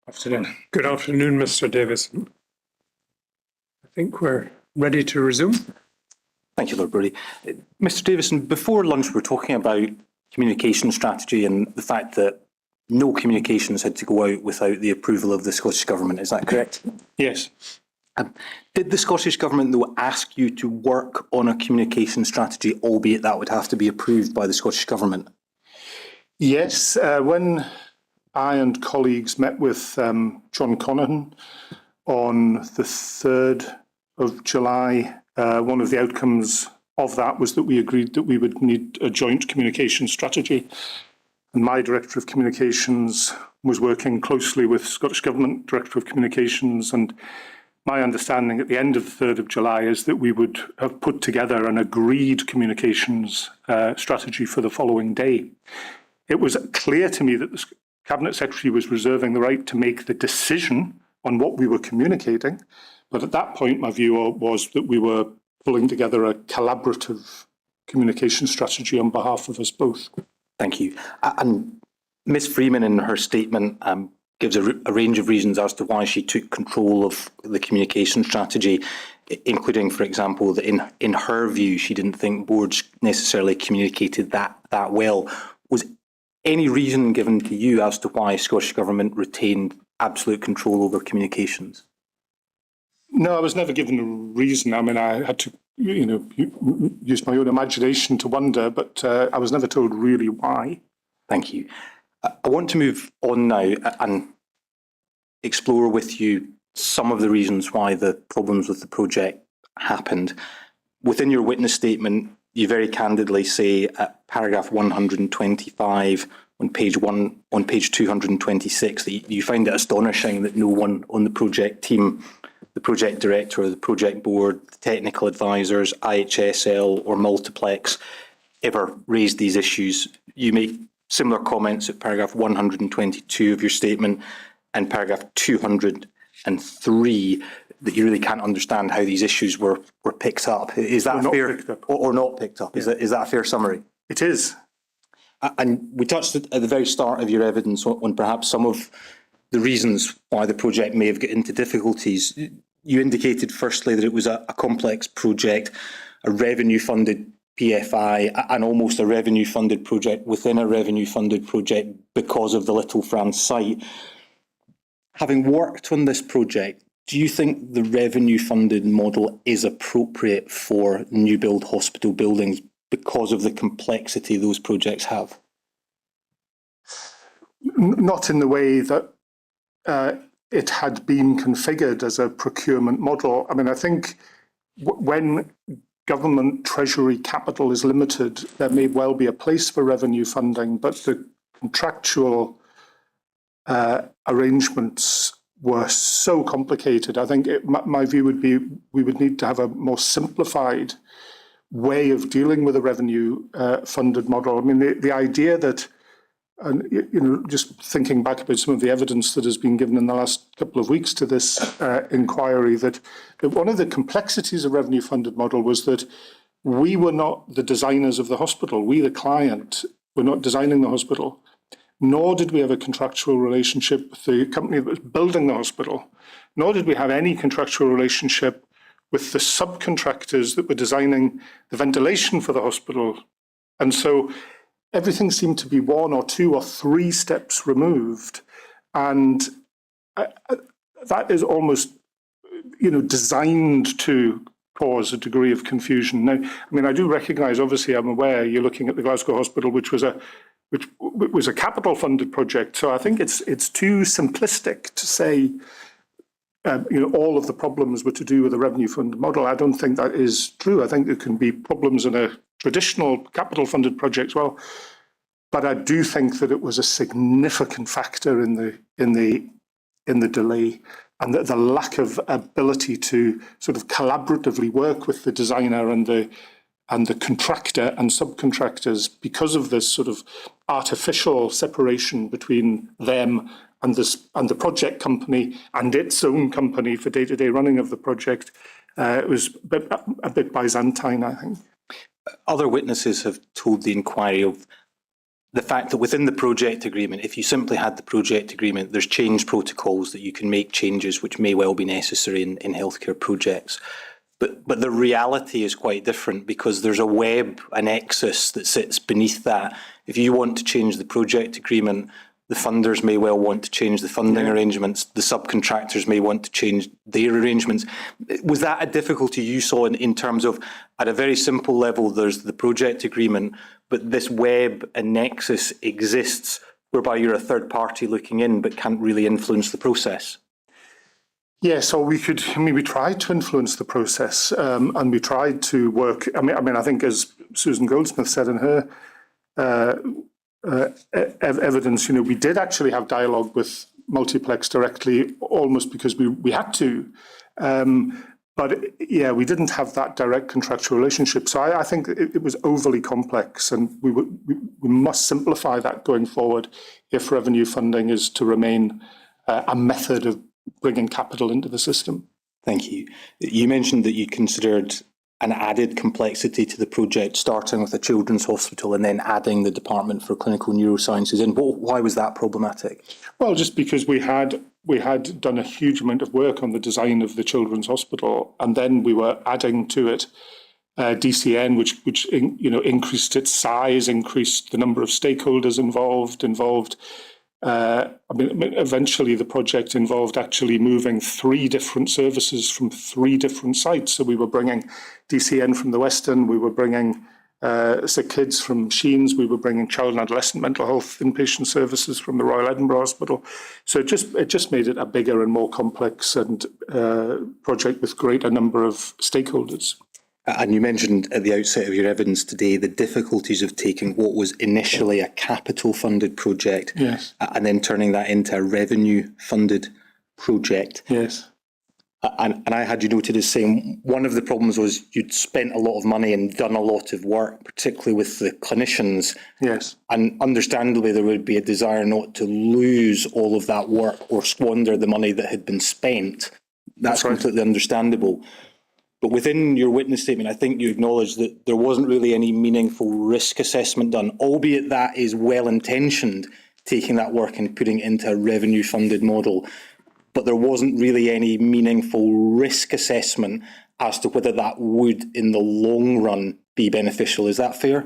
Afternoon. Good afternoon, Mr Davison. I think we're ready to resume. Thank you, Lord Brody. Mr Davison, before lunch we were talking about communication strategy and the fact that no communications had to go out without the approval of the Scottish Government. Is that correct? Yes. Did the Scottish Government, though, ask you to work on a communication strategy, albeit that would have to be approved by the Scottish Government? Yes. When I and colleagues met with John Conahan on the 3rd of July, one of the outcomes of that was that we agreed that we would need a joint communication strategy. And my Director of Communications was working closely with Scottish Government Director of Communications, and my understanding at the end of the 3rd of July is that we would have put together an agreed communications strategy for the following day. It was clear to me that the Cabinet Secretary was reserving the right to make the decision on what we were communicating, but at that point my view was that we were pulling together a collaborative communication strategy on behalf of us both. Thank you. And Ms Freeman, in her statement, gives a range of reasons as to why she took control of the communication strategy, including, for example, that in her view she didn't think boards necessarily communicated that well. Was any reason given to you as to why Scottish Government retained absolute control over communications? No, I was never given a reason. I mean, I had to, use my own imagination to wonder, but I was never told really why. Thank you. I want to move on now and explore with you some of the reasons why the problems with the project happened. Within your witness statement, you very candidly say at paragraph 125 on page 226 that you find it astonishing that no one on the project team, the project director, the project board, the technical advisors, IHSL or Multiplex ever raised these issues. You make similar comments at paragraph 122 of your statement and paragraph 203 that you really can't understand how these issues were picked up. Is that fair or not picked up? Is that a fair summary? It is. And we touched at the very start of your evidence on perhaps some of the reasons why the project may have got into difficulties. You indicated firstly that it was a complex project, a revenue-funded PFI, and almost a revenue-funded project within a revenue-funded project because of the Little France site. Having worked on this project, do you think the revenue-funded model is appropriate for new build hospital buildings because of the complexity those projects have? Not in the way that it had been configured as a procurement model. I mean, I think when government treasury capital is limited, there may well be a place for revenue funding, but the contractual arrangements were so complicated. I think my view would be we would need to have a more simplified way of dealing with a revenue funded model. I mean, the idea that, and just thinking back about some of the evidence that has been given in the last couple of weeks to this inquiry, that one of the complexities of revenue funded model was that we were not the designers of the hospital. We, the client, were not designing the hospital, nor did we have a contractual relationship with the company that was building the hospital, nor did we have any contractual relationship with the subcontractors that were designing the ventilation for the hospital. And so everything seemed to be 1 or 2 or 3 steps removed. And that is almost, designed to cause a degree of confusion. Now, I mean, I do recognise, obviously, I'm aware you're looking at the Glasgow Hospital, which was a capital funded project. So I think it's too simplistic to say, all of the problems were to do with the revenue funded model. I don't think that is true. I think there can be problems in a traditional capital funded project as well. But I do think that it was a significant factor in the delay. the lack of ability to sort of collaboratively work with the designer and the contractor and subcontractors because of this sort of artificial separation between them and the project company and its own company for day-to-day running of the project. It was a bit Byzantine, I think. Other witnesses have told the inquiry of the fact that within the project agreement, if you simply had the project agreement, there's change protocols that you can make changes which may well be necessary in healthcare projects. But the reality is quite different because there's a web, a nexus that sits beneath that. If you want to change the project agreement, the funders may well want to change the funding arrangements. The subcontractors may want to change their arrangements. Was that a difficulty you saw in terms of, at a very simple level, there's the project agreement, but this web and nexus exists whereby you're a third party looking in but can't really influence the process? Yeah, so we tried to influence the process and we tried to work. I think as Susan Goldsmith said in her evidence, we did actually have dialogue with Multiplex directly, almost because we had to. But yeah, we didn't have that direct contractual relationship. So I think it was overly complex, and we must simplify that going forward if revenue funding is to remain a method of bringing capital into the system. Thank you. You mentioned that you considered an added complexity to the project, starting with a children's hospital and then adding the Department for Clinical Neurosciences in. Why was that problematic? Well, just because we had done a huge amount of work on the design of the children's hospital, and then we were adding to it DCN, which increased its size, increased the number of stakeholders involved. Eventually the project involved actually moving 3 different services from 3 different sites. So we were bringing DCN from the Western, we were bringing sick kids from Sheens, we were bringing child and adolescent mental health inpatient services from the Royal Edinburgh Hospital. So it just made it a bigger and more complex and project with greater number of stakeholders. And you mentioned at the outset of your evidence today the difficulties of taking what was initially a capital-funded project and then turning that into a revenue-funded project. Yes. And I had you noted as saying one of the problems was you'd spent a lot of money and done a lot of work, particularly with the clinicians. Yes. And understandably, there would be a desire not to lose all of that work or squander the money that had been spent. That's right. Completely understandable. But within your witness statement, I think you acknowledged that there wasn't really any meaningful risk assessment done, albeit that is well-intentioned, taking that work and putting it into a revenue-funded model. But there wasn't really any meaningful risk assessment as to whether that would, in the long run, be beneficial. Is that fair?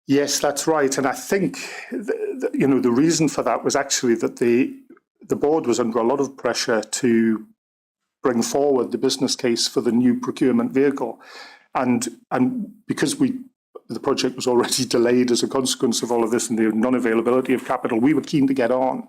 Yes, that's right. And I think, the reason for that was actually that the board was under a lot of pressure to bring forward the business case for the new procurement vehicle. And because the project was already delayed as a consequence of all of this and the non-availability of capital, we were keen to get on.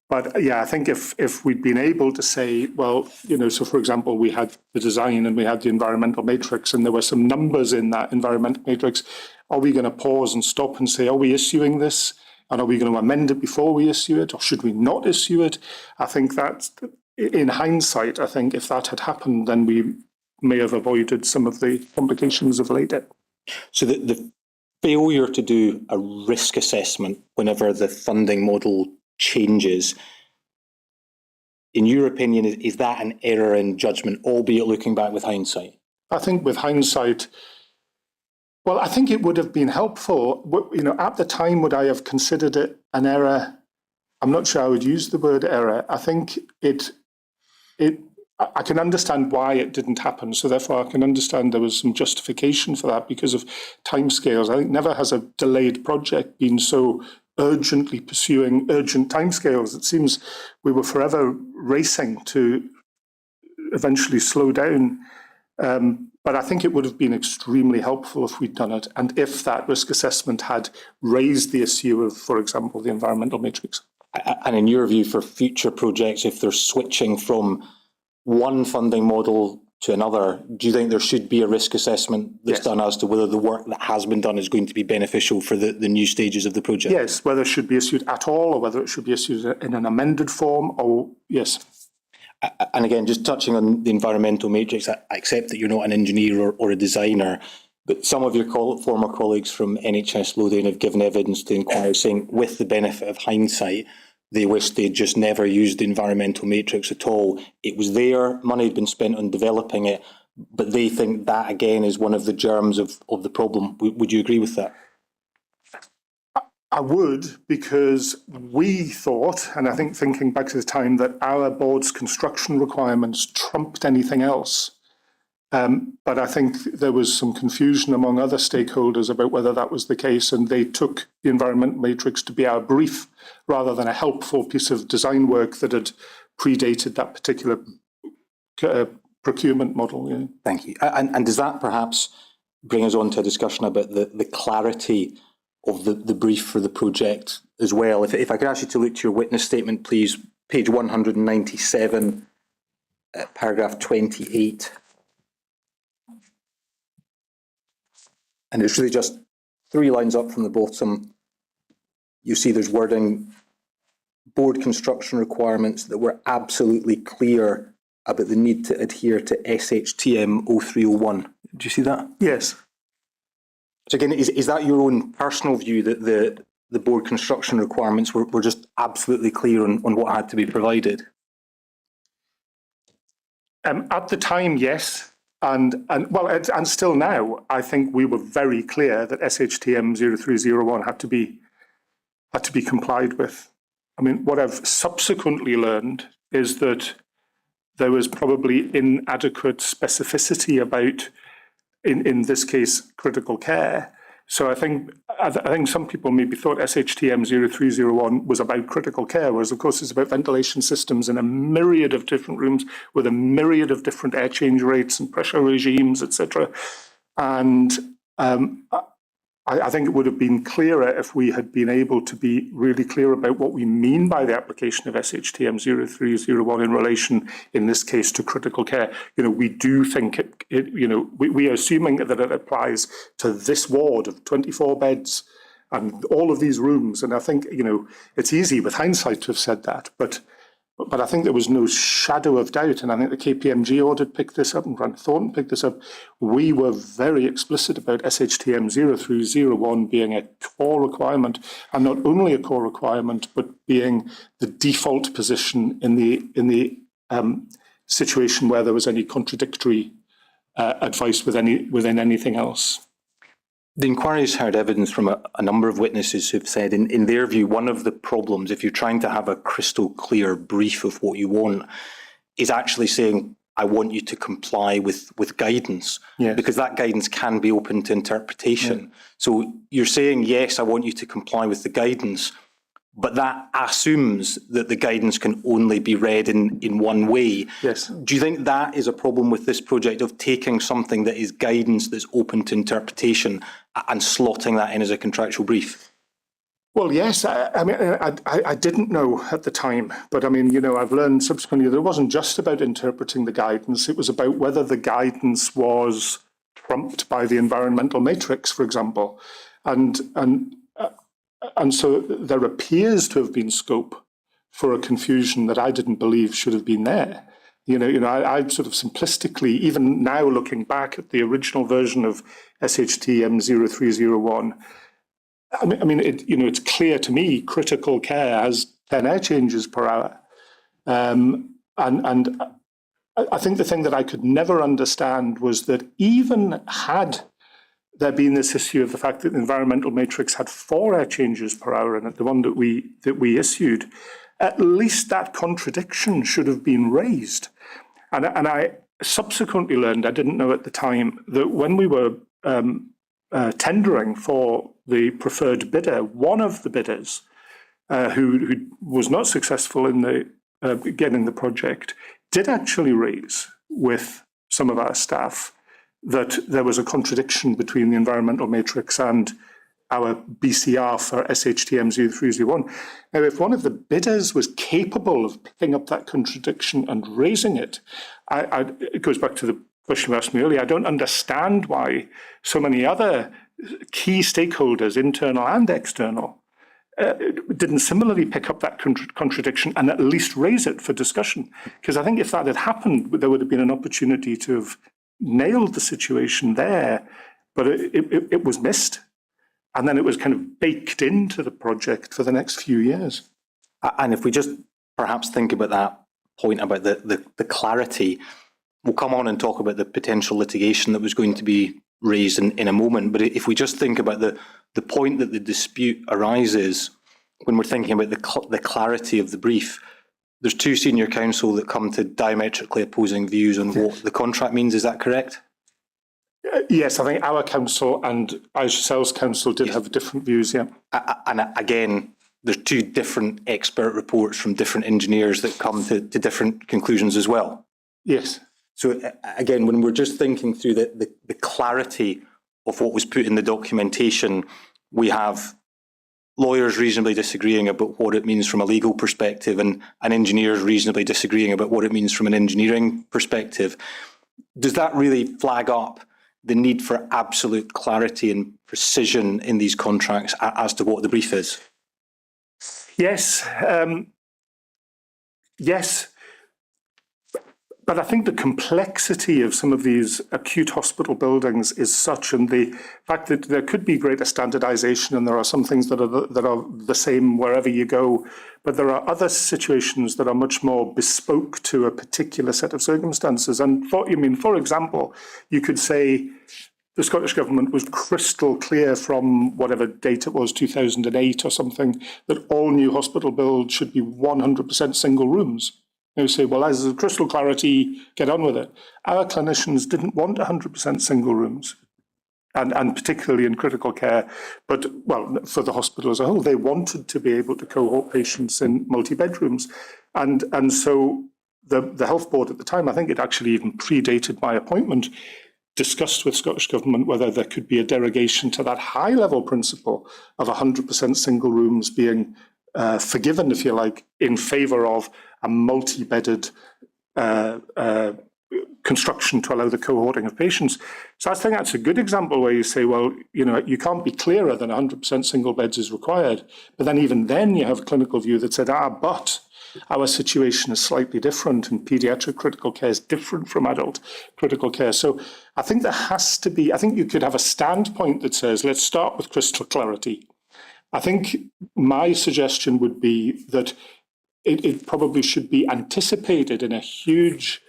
But yeah, I think if we'd been able to say, well, so for example, we had the design and we had the environmental matrix and there were some numbers in that environmental matrix, are we going to pause and stop and say, are we issuing this? And are we going to amend it before we issue it? Or should we not issue it? I think that in hindsight, I think if that had happened, then we may have avoided some of the complications of later. So the failure to do a risk assessment whenever the funding model changes, in your opinion, is that an error in judgment, albeit looking back with hindsight? I think with hindsight, well, I think it would have been helpful. At the time, would I have considered it an error? I'm not sure I would use the word error. I think I can understand why it didn't happen. So therefore, I can understand there was some justification for that because of timescales. I think never has a delayed project been so urgently pursuing urgent timescales. It seems we were forever racing to eventually slow down. But I think it would have been extremely helpful if we'd done it, and if that risk assessment had raised the issue of, for example, the environmental matrix. And in your view, for future projects, if they're switching from one funding model to another, do you think there should be a risk assessment that's done as to whether the work that has been done is going to be beneficial for the new stages of the project? Yes, whether it should be issued at all or whether it should be issued in an amended form, or yes. And again, just touching on the environmental matrix, I accept that you're not an engineer or a designer, but some of your former colleagues from NHS Lothian have given evidence to the inquiry saying, with the benefit of hindsight, they wish they'd just never used the environmental matrix at all. It was there, money had been spent on developing it, but they think that, again, is one of the germs of the problem. Would you agree with that? I would, because we thought, and I think thinking back to the time, that our board's construction requirements trumped anything else. But I think there was some confusion among other stakeholders about whether that was the case, and they took the environment matrix to be our brief rather than a helpful piece of design work that had predated that particular procurement model. Yeah. Thank you. And does that perhaps bring us on to a discussion about the clarity of the brief for the project as well? If I could ask you to look to your witness statement, please, page 197, paragraph 28. And it's really just 3 lines up from the bottom. You see there's wording, board construction requirements that were absolutely clear about the need to adhere to SHTM 0301. Do you see that? Yes. So again, is that your own personal view that the board construction requirements were just absolutely clear on what had to be provided? At the time, yes. And still now, I think we were very clear that SHTM 0301 had to be complied with. I mean, what I've subsequently learned is that there was probably inadequate specificity about, in this case, critical care. So I think some people maybe thought SHTM 0301 was about critical care, whereas of course it's about ventilation systems in a myriad of different rooms with a myriad of different air change rates and pressure regimes, etc. And I think it would have been clearer if we had been able to be really clear about what we mean by the application of SHTM 0301 in relation, in this case, to critical care. We do think we are assuming that it applies to this ward of 24 beds and all of these rooms. And I think, it's easy with hindsight to have said that, but I think there was no shadow of doubt, and I think the KPMG audit picked this up and Grant Thornton picked this up. We were very explicit about SHTM 0301 being a core requirement, and not only a core requirement, but being the default position in the situation where there was any contradictory advice within anything else. The inquiry has heard evidence from a number of witnesses who've said, in their view, one of the problems, if you're trying to have a crystal clear brief of what you want, is actually saying, I want you to comply with guidance, yes, because that guidance can be open to interpretation. Yeah. So you're saying, yes, I want you to comply with the guidance, but that assumes that the guidance can only be read in one way. Yes. Do you think that is a problem with this project, of taking something that is guidance that's open to interpretation and slotting that in as a contractual brief? Well, yes. I didn't know at the time, but I've learned subsequently that it wasn't just about interpreting the guidance. It was about whether the guidance was trumped by the environmental matrix, for example. And so there appears to have been scope for a confusion that I didn't believe should have been there. I sort of simplistically, even now looking back at the original version of SHTM 0301, it's clear to me critical care has 10 air changes per hour. And I think the thing that I could never understand was that even had there been this issue of the fact that the environmental matrix had 4 air changes per hour in it, the one that we issued, at least that contradiction should have been raised. And I subsequently learned, I didn't know at the time, that when we were tendering for the preferred bidder, one of the bidders who was not successful in getting the project did actually raise with some of our staff that there was a contradiction between the environmental matrix and our BCR for SHTM 0301. Now, if one of the bidders was capable of picking up that contradiction and raising it, it goes back to the question you asked me earlier. I don't understand why so many other key stakeholders, internal and external, didn't similarly pick up that contradiction and at least raise it for discussion. Because I think if that had happened, there would have been an opportunity to have nailed the situation there, but it was missed. And then it was kind of baked into the project for the next few years. And if we just perhaps think about that point about the clarity, we'll come on and talk about the potential litigation that was going to be raised in a moment. But if we just think about the point that the dispute arises when we're thinking about the clarity of the brief, there's two senior counsel that come to diametrically opposing views on what the contract means. Is that correct? Yes, I think our council and ISL's council did have different views, yeah. And again, there's two different expert reports from different engineers that come to different conclusions as well. Yes. So again, when we're just thinking through the clarity of what was put in the documentation, we have lawyers reasonably disagreeing about what it means from a legal perspective and engineers reasonably disagreeing about what it means from an engineering perspective. Does that really flag up the need for absolute clarity and precision in these contracts as to what the brief is? Yes. Yes. But I think the complexity of some of these acute hospital buildings is such, and the fact that there could be greater standardization, and there are some things that are the same wherever you go, but there are other situations that are much more bespoke to a particular set of circumstances. And for example, you could say the Scottish Government was crystal clear from whatever date it was, 2008 or something, that all new hospital builds should be 100% single rooms. You say, well, as a crystal clarity, get on with it. Our clinicians didn't want 100% single rooms, and particularly in critical care, but, well, for the hospital as a whole, they wanted to be able to cohort patients in multi-bedrooms. And so the Health Board at the time, I think it actually even predated my appointment, discussed with Scottish Government whether there could be a derogation to that high-level principle of 100% single rooms being forgiven, if you like, in favour of a multi-bedded construction to allow the cohorting of patients. So I think that's a good example where you say, well, you know, you can't be clearer than 100% single beds is required. But then even then you have a clinical view that said, but our situation is slightly different, and paediatric critical care is different from adult critical care. So I think there has to be, I think you could have a standpoint that says, let's start with crystal clarity. I think my suggestion would be that it probably should be anticipated in a huge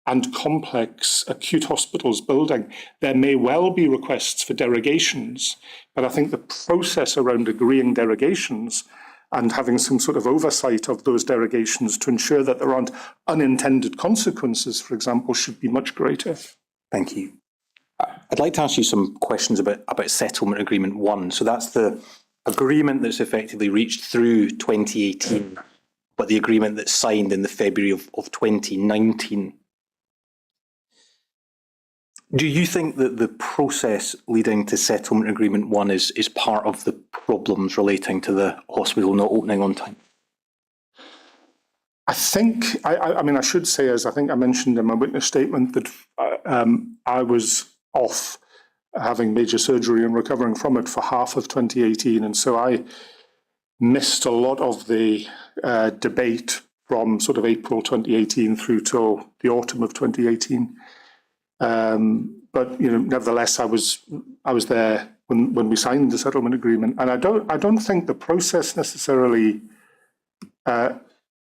and complex acute hospitals building. There may well be requests for derogations, but I think the process around agreeing derogations and having some sort of oversight of those derogations to ensure that there aren't unintended consequences, for example, should be much greater. Thank you. I'd like to ask you some questions about Settlement Agreement 1. So that's the agreement that's effectively reached through 2018, but the agreement that's signed in the February of 2019. Do you think that the process leading to Settlement Agreement 1 is part of the problems relating to the hospital not opening on time? I think, I mean, I should say, as I think I mentioned in my witness statement, that I was off having major surgery and recovering from it for half of 2018. And so I missed a lot of the debate from sort of April 2018 through till the autumn of 2018. But, you know, nevertheless, I was there when we signed the settlement agreement. And I don't think the process necessarily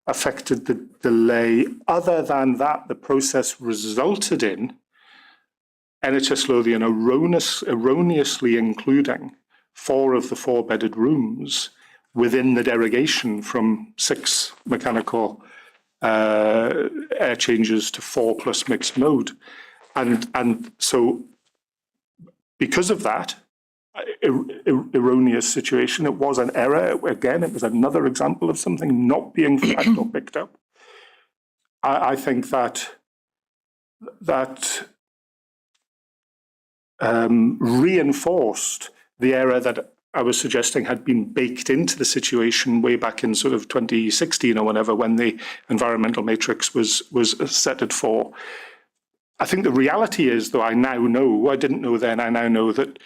affected the delay, other than that the process resulted in NHS Lothian erroneously including 4 of the 4 bedded rooms within the derogation from 6 mechanical air changes to 4 plus mixed mode. And so because of that erroneous situation, it was an error. Again, it was another example of something not being flagged or picked up. I think that reinforced the error that I was suggesting had been baked into the situation way back in sort of 2016 or whenever, when the environmental matrix was set at 4. I think the reality is, though I now know, I didn't know then, I now know that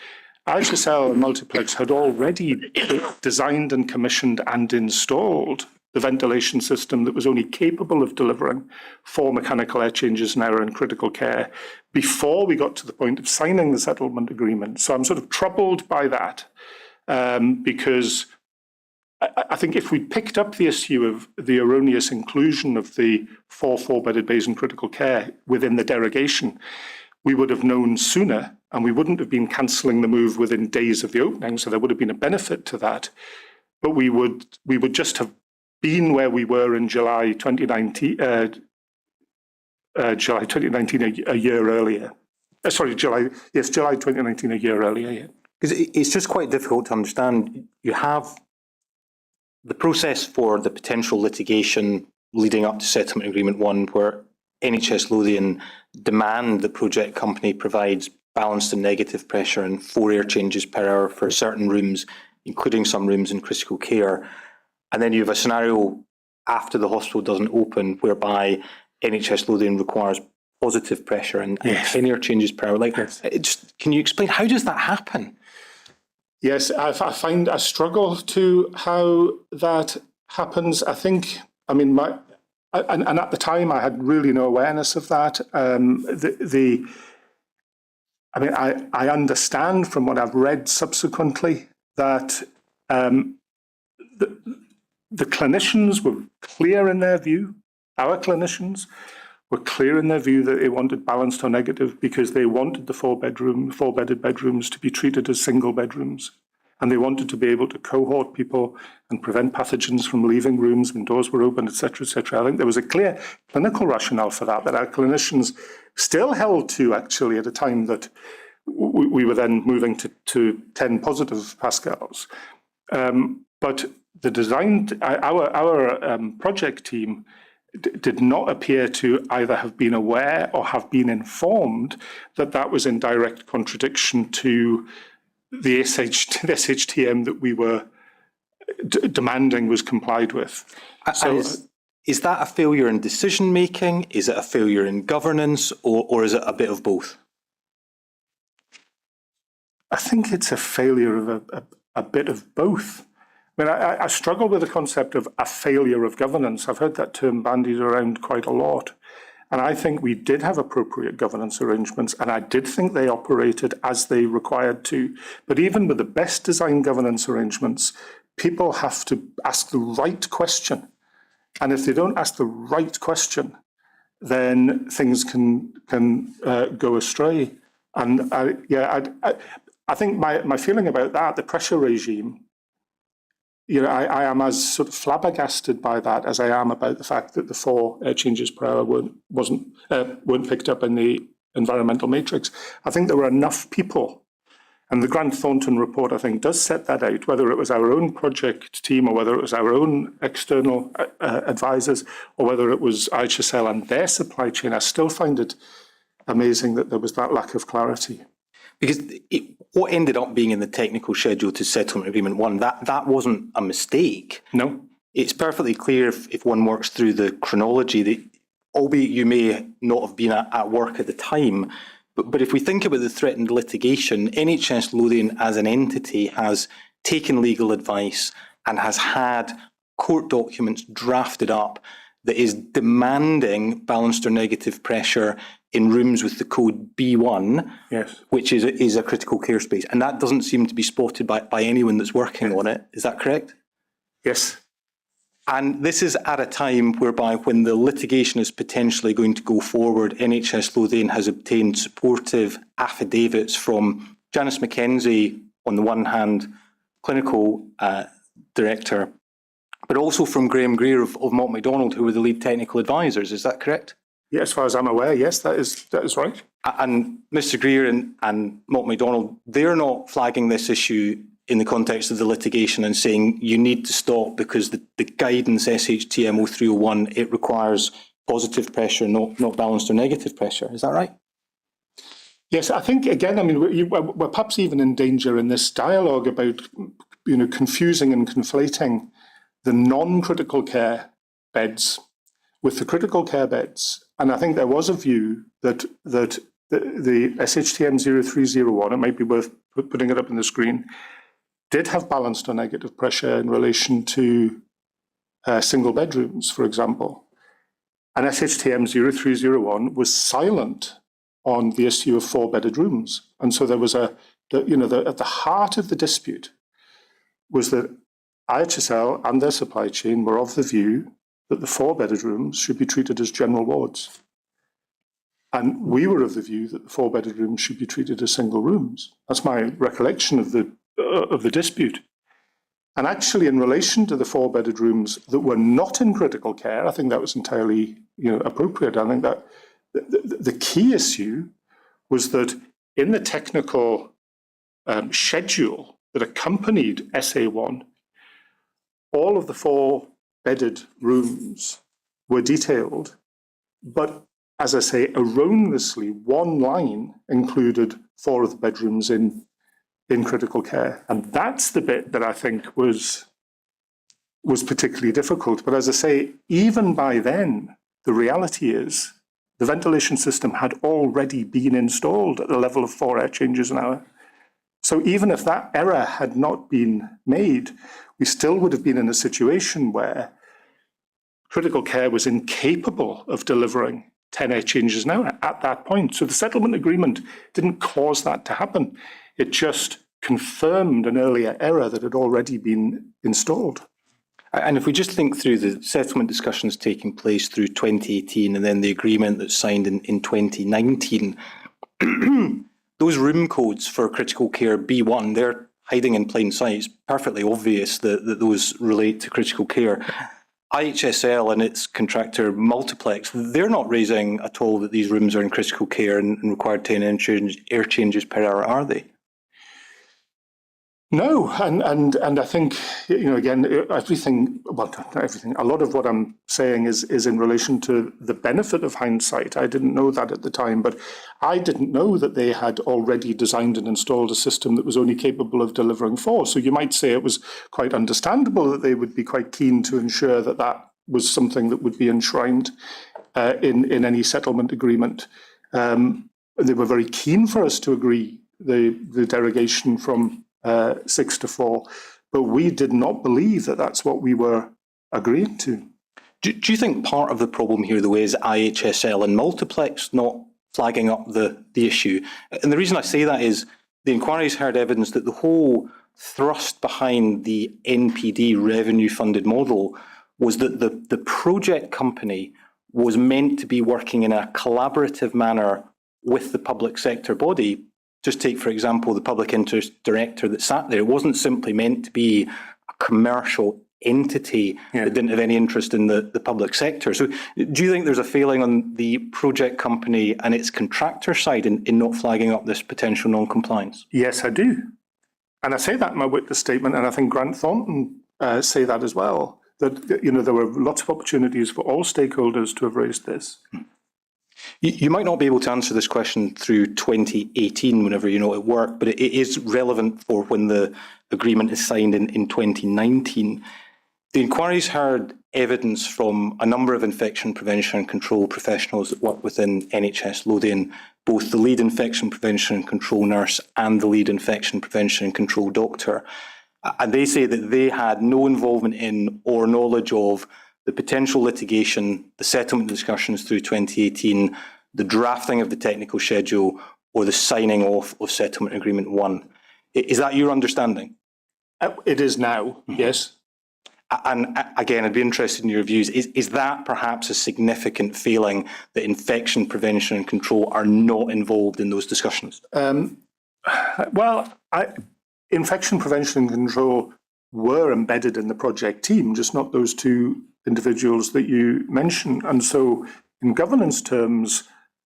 IHSL and Multiplex had already designed and commissioned and installed the ventilation system that was only capable of delivering 4 mechanical air changes an hour in critical care before we got to the point of signing the settlement agreement. So I'm sort of troubled by that because I think if we picked up the issue of the erroneous inclusion of the 4 bedded bays in critical care within the derogation, we would have known sooner and we wouldn't have been cancelling the move within days of the opening. So there would have been a benefit to that. But we would just have been where we were in July 2019, a year earlier. July 2019, a year earlier. Yeah. Because it's just quite difficult to understand. You have the process for the potential litigation leading up to Settlement Agreement 1, where NHS Lothian demand the project company provides balanced and negative pressure and 4 air changes per hour for certain rooms, including some rooms in critical care. And then you have a scenario after the hospital doesn't open whereby NHS Lothian requires positive pressure and 10 air changes per hour. Can you explain, how does that happen? Yes, I struggle to how that happens. And at the time I had really no awareness of that. I understand from what I've read subsequently that the clinicians were clear in their view, our clinicians were clear in their view that they wanted balanced or negative because they wanted the 4-bedded bedrooms to be treated as single bedrooms. And they wanted to be able to cohort people and prevent pathogens from leaving rooms when doors were open, etc., etc. I think there was a clear clinical rationale for that our clinicians still held to, actually, at a time that we were then moving to 10 positive Pascals. But the design, our project team did not appear to either have been aware or have been informed that that was in direct contradiction to the SHTM that we were demanding was complied with. So, is that a failure in decision making? Is it a failure in governance, or is it a bit of both? I think it's a failure of a bit of both. I struggle with the concept of a failure of governance. I've heard that term bandied around quite a lot. And I think we did have appropriate governance arrangements, and I did think they operated as they required to. But even with the best designed governance arrangements, people have to ask the right question. And if they don't ask the right question, then things can go astray. And I think my feeling about that, the pressure regime, I am as sort of flabbergasted by that as I am about the fact that the 4 air changes per hour weren't picked up in the environmental matrix. I think there were enough people, and the Grant Thornton report, I think, does set that out, whether it was our own project team or whether it was our own external advisors or whether it was IHSL and their supply chain. I still find it amazing that there was that lack of clarity. Because what ended up being in the technical schedule to Settlement Agreement 1, that wasn't a mistake. No. It's perfectly clear if one works through the chronology that, albeit you may not have been at work at the time, but if we think about the threatened litigation, NHS Lothian as an entity has taken legal advice and has had court documents drafted up that is demanding balanced or negative pressure in rooms with the code B1, which is a critical care space. And that doesn't seem to be spotted by anyone that's working on it. Is that correct? Yes. And this is at a time whereby when the litigation is potentially going to go forward, NHS Lothian has obtained supportive affidavits from Janice McKenzie, on the one hand, clinical director, but also from Graham Greer of Mott MacDonald, who were the lead technical advisors. Is that correct? Yeah, as far as I'm aware, yes, that is right. And Mr Greer and Mott MacDonald, they're not flagging this issue in the context of the litigation and saying you need to stop because the guidance SHTM 0301, it requires positive pressure, not balanced or negative pressure. Is that right? Yes, I think, again, we're perhaps even in danger in this dialogue about, confusing and conflating the non-critical care beds with the critical care beds. And I think there was a view that the SHTM 0301, it might be worth putting it up on the screen, did have balanced or negative pressure in relation to single bedrooms, for example. And SHTM 0301 was silent on the issue of 4-bedded rooms. And so there was at the heart of the dispute was that IHSL and their supply chain were of the view that the 4-bedded rooms should be treated as general wards. And we were of the view that the 4-bedded rooms should be treated as single rooms. That's my recollection of the dispute. And actually, in relation to the 4-bedded rooms that were not in critical care, I think that was entirely appropriate. I think that the key issue was that in the technical schedule that accompanied SA1, all of the 4-bedded rooms were detailed, but as I say, erroneously, one line included 4 of the bedrooms in critical care. And that's the bit that I think was particularly difficult. But as I say, even by then, the reality is the ventilation system had already been installed at a level of 4 air changes an hour. So even if that error had not been made, we still would have been in a situation where critical care was incapable of delivering 10 air changes an hour at that point. So the settlement agreement didn't cause that to happen. It just confirmed an earlier error that had already been installed. And if we just think through the settlement discussions taking place through 2018 and then the agreement that's signed in 2019, those room codes for critical care B1, they're hiding in plain sight. It's perfectly obvious that those relate to critical care. IHSL and its contractor Multiplex, they're not raising at all that these rooms are in critical care and required 10 air changes per hour, are they? No, and I think, again, everything, well, not everything, a lot of what I'm saying is in relation to the benefit of hindsight. I didn't know that at the time, but I didn't know that they had already designed and installed a system that was only capable of delivering 4. So you might say it was quite understandable that they would be quite keen to ensure that that was something that would be enshrined in any settlement agreement. They were very keen for us to agree the derogation from 6 to 4, but we did not believe that that's what we were agreeing to. Do you think part of the problem here, though, is IHSL and Multiplex not flagging up the issue? And the reason I say that is the inquiry's heard evidence that the whole thrust behind the NPD revenue-funded model was that the project company was meant to be working in a collaborative manner with the public sector body. Just take, for example, the public interest director that sat there. It wasn't simply meant to be a commercial entity that didn't have any interest in the public sector. So do you think there's a failing on the project company and its contractor side in not flagging up this potential non-compliance? Yes, I do. And I say that in my witness statement, and I think Grant Thornton say that as well, that there were lots of opportunities for all stakeholders to have raised this. You might not be able to answer this question through 2018 whenever it worked, but it is relevant for when the agreement is signed in 2019. The inquiry's heard evidence from a number of infection prevention and control professionals that work within NHS Lothian, both the lead infection prevention and control nurse and the lead infection prevention and control doctor. And they say that they had no involvement in or knowledge of the potential litigation, the settlement discussions through 2018, the drafting of the technical schedule, or the signing off of Settlement Agreement 1. Is that your understanding? It is now, yes. And again, I'd be interested in your views. Is that perhaps a significant failing that infection prevention and control are not involved in those discussions? Infection prevention and control were embedded in the project team, just not those 2 individuals that you mentioned. And so in governance terms,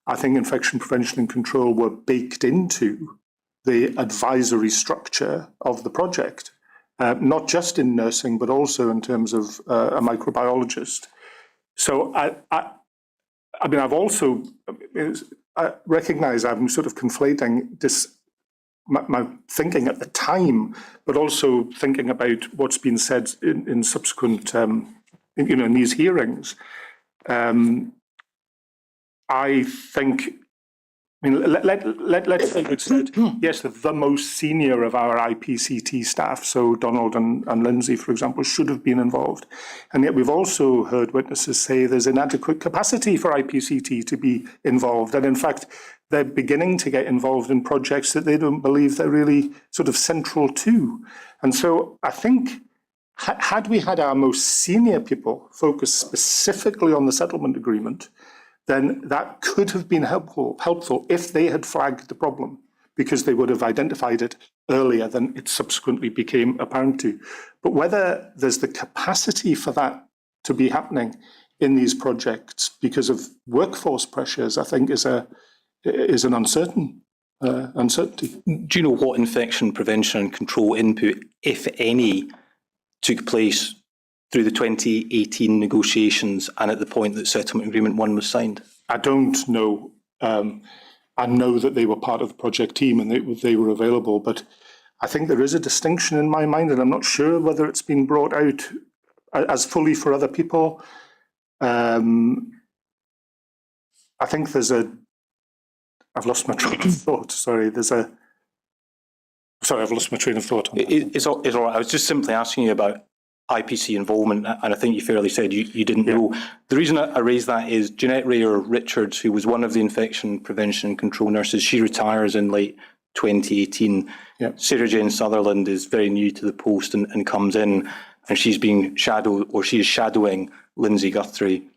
I think infection prevention and control were baked into the advisory structure of the project, not just in nursing, but also in terms of a microbiologist. So I've also I recognise I'm sort of conflating my thinking at the time, but also thinking about what's been said in subsequent in these hearings. I think I mean, let's say we'd said, yes, the most senior of our IPCT staff, so Donald and Lindsay, for example, should have been involved. And yet we've also heard witnesses say there's inadequate capacity for IPCT to be involved. And in fact, they're beginning to get involved in projects that they don't believe they're really sort of central to. And so I think had we had our most senior people focus specifically on the settlement agreement, then that could have been helpful if they had flagged the problem, because they would have identified it earlier than it subsequently became apparent to. But whether there's the capacity for that to be happening in these projects because of workforce pressures, I think is an uncertainty. Do you know what infection prevention and control input, if any, took place through the 2018 negotiations and at the point that Settlement Agreement 1 was signed? I don't know. I know that they were part of the project team and they were available, but I think there is a distinction in my mind, and I'm not sure whether it's been brought out as fully for other people. I think I've lost my train of thought. Sorry, I've lost my train of thought on that. It's all right. I was just simply asking you about IPC involvement, and I think you fairly said you didn't know. The reason I raised that is Jeanette Rayer-Richards, who was one of the infection prevention and control nurses, she retires in late 2018. Yeah. Sarah Jane Sutherland is very new to the post and comes in, and she is shadowing Lindsay Guthrie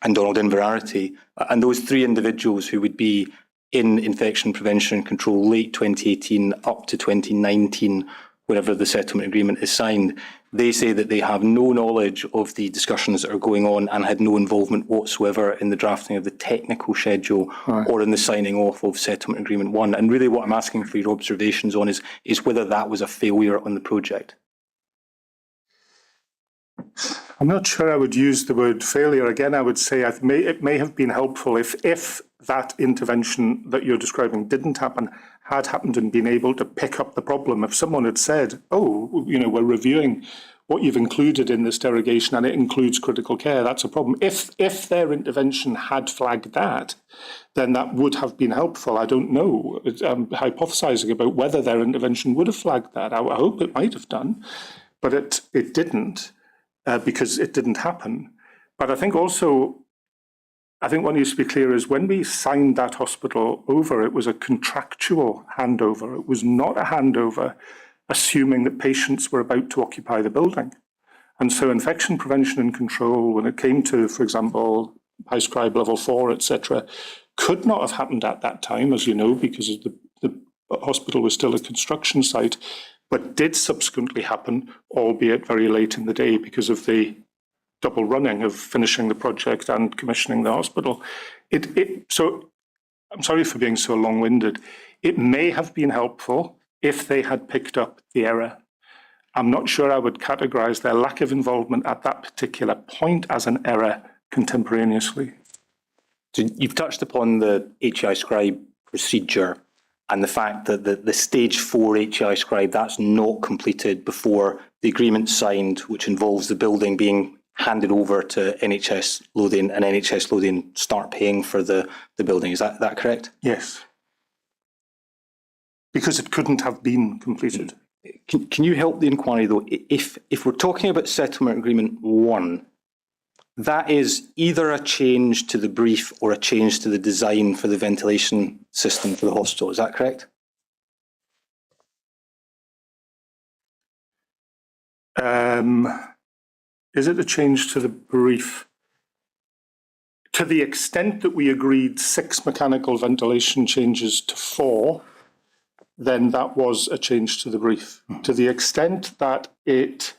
and Donald Inverarity. And those three individuals who would be in infection prevention and control late 2018 up to 2019, whenever the settlement agreement is signed, they say that they have no knowledge of the discussions that are going on and had no involvement whatsoever in the drafting of the technical schedule or in the signing off of Settlement Agreement 1. And really what I'm asking for your observations on is whether that was a failure on the project. I'm not sure I would use the word failure. Again, I would say it may have been helpful if that intervention that you're describing didn't happen, had happened and been able to pick up the problem. If someone had said, oh, we're reviewing what you've included in this derogation and it includes critical care, that's a problem. If their intervention had flagged that, then that would have been helpful. I don't know. I'm hypothesizing about whether their intervention would have flagged that. I hope it might have done, but it didn't. Because it didn't happen. But I think what needs to be clear is when we signed that hospital over, it was a contractual handover. It was not a handover assuming that patients were about to occupy the building. And so infection prevention and control, when it came to, for example, high scribe level 4, etc., could not have happened at that time, as you know, because the hospital was still a construction site, but did subsequently happen, albeit very late in the day because of the double running of finishing the project and commissioning the hospital. So I'm sorry for being so long-winded. It may have been helpful if they had picked up the error. I'm not sure I would categorise their lack of involvement at that particular point as an error contemporaneously. So you've touched upon the HEI scribe procedure and the fact that the stage 4 HEI scribe, that's not completed before the agreement signed, which involves the building being handed over to NHS Lothian and NHS Lothian start paying for the building. Is that correct? Yes. Because it couldn't have been completed. Can you help the inquiry though? If we're talking about Settlement Agreement 1, that is either a change to the brief or a change to the design for the ventilation system for the hospital. Is that correct? Is it a change to the brief? To the extent that we agreed 6 mechanical ventilation changes to 4, then that was a change to the brief. To the extent that it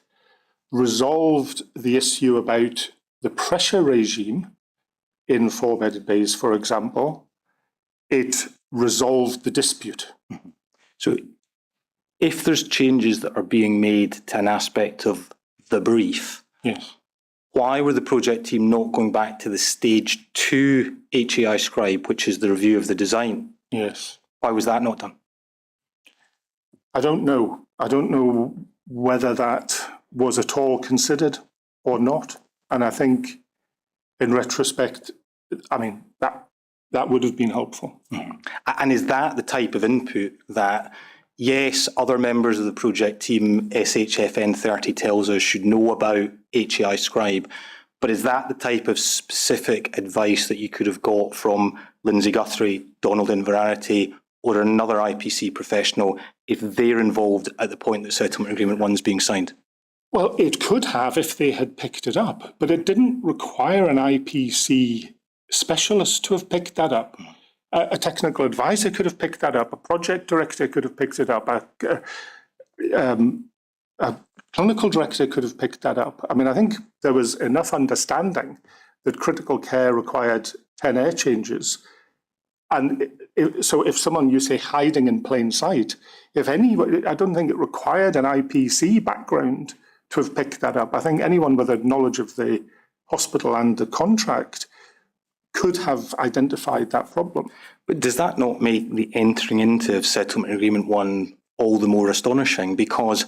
resolved the issue about the pressure regime in 4-bedded bays, for example, it resolved the dispute. So if there's changes that are being made to an aspect of the brief, yes, why were the project team not going back to the stage 2 HEI scribe, which is the review of the design? Yes. Why was that not done? I don't know. I don't know whether that was at all considered or not. And I think in retrospect, I mean, that would have been helpful. And is that the type of input that, yes, other members of the project team, SHFN 30 tells us, should know about HAI Scribe, but is that the type of specific advice that you could have got from Lindsay Guthrie, Donald Inverarity, or another IPC professional if they're involved at the point that Settlement Agreement 1 is being signed? Well, it could have if they had picked it up, but it didn't require an IPC specialist to have picked that up. A technical advisor could have picked that up. A project director could have picked it up. A clinical director could have picked that up. I mean, I think there was enough understanding that critical care required 10 air changes. And so if someone, you say, hiding in plain sight, if anybody, I don't think it required an IPC background to have picked that up. I think anyone with a knowledge of the hospital and the contract could have identified that problem. But does that not make the entering into Settlement Agreement 1 all the more astonishing? Because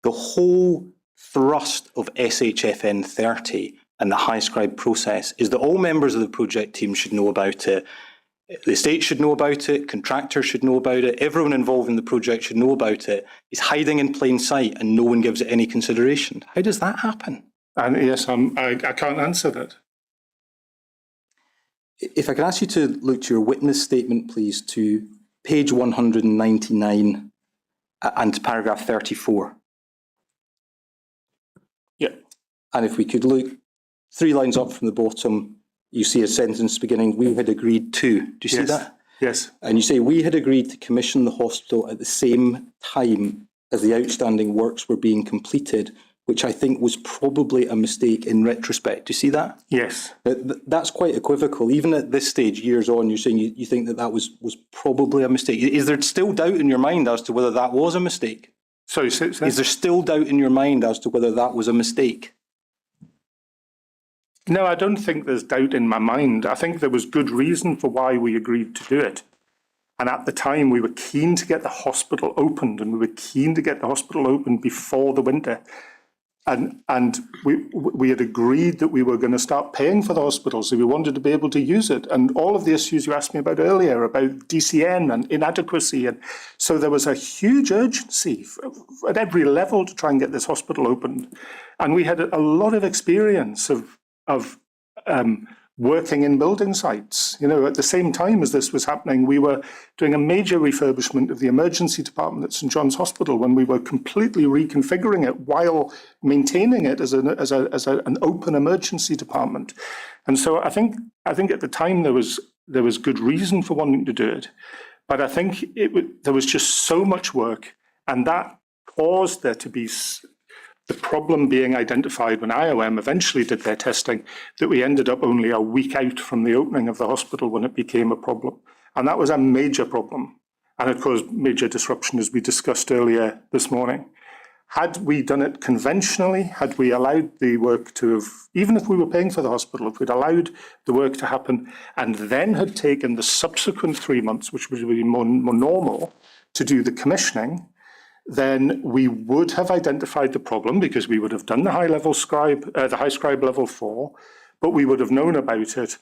the whole thrust of SHFN 30 and the high scribe process is that all members of the project team should know about it. The estate should know about it, contractors should know about it, everyone involved in the project should know about it. It's hiding in plain sight and no one gives it any consideration. How does that happen? And yes, I can't answer that. If I can ask you to look to your witness statement, please, to page 199 and to paragraph 34. Yeah. And if we could look 3 lines up from the bottom, you see a sentence beginning, we had agreed to. Do you see that? Yes. And you say, we had agreed to commission the hospital at the same time as the outstanding works were being completed, which I think was probably a mistake in retrospect. Do you see that? Yes. That's quite equivocal. Even at this stage, years on, you're saying you think that was probably a mistake. Is there still doubt in your mind as to whether that was a mistake? Sorry, Is there still doubt in your mind as to whether that was a mistake? No, I don't think there's doubt in my mind. I think there was good reason for why we agreed to do it. And at the time, we were keen to get the hospital opened, and we were keen to get the hospital opened before the winter. And we had agreed that we were going to start paying for the hospital, so we wanted to be able to use it. And all of the issues you asked me about earlier, about DCN and inadequacy. And so there was a huge urgency at every level to try and get this hospital opened. And we had a lot of experience of working in building sites. You know, at the same time as this was happening, we were doing a major refurbishment of the emergency department at St John's Hospital when we were completely reconfiguring it while maintaining it as an open emergency department. And so I think at the time there was good reason for wanting to do it, but I think there was just so much work, and that caused there to be the problem being identified when IOM eventually did their testing, that we ended up only a week out from the opening of the hospital when it became a problem. And that was a major problem. And it caused major disruption, as we discussed earlier this morning. Had we done it conventionally, had we allowed the work to have, even if we were paying for the hospital, if we'd allowed the work to happen and then had taken the subsequent 3 months, which would be more normal, to do the commissioning, then we would have identified the problem because we would have done the high scribe level 4, but we would have known about it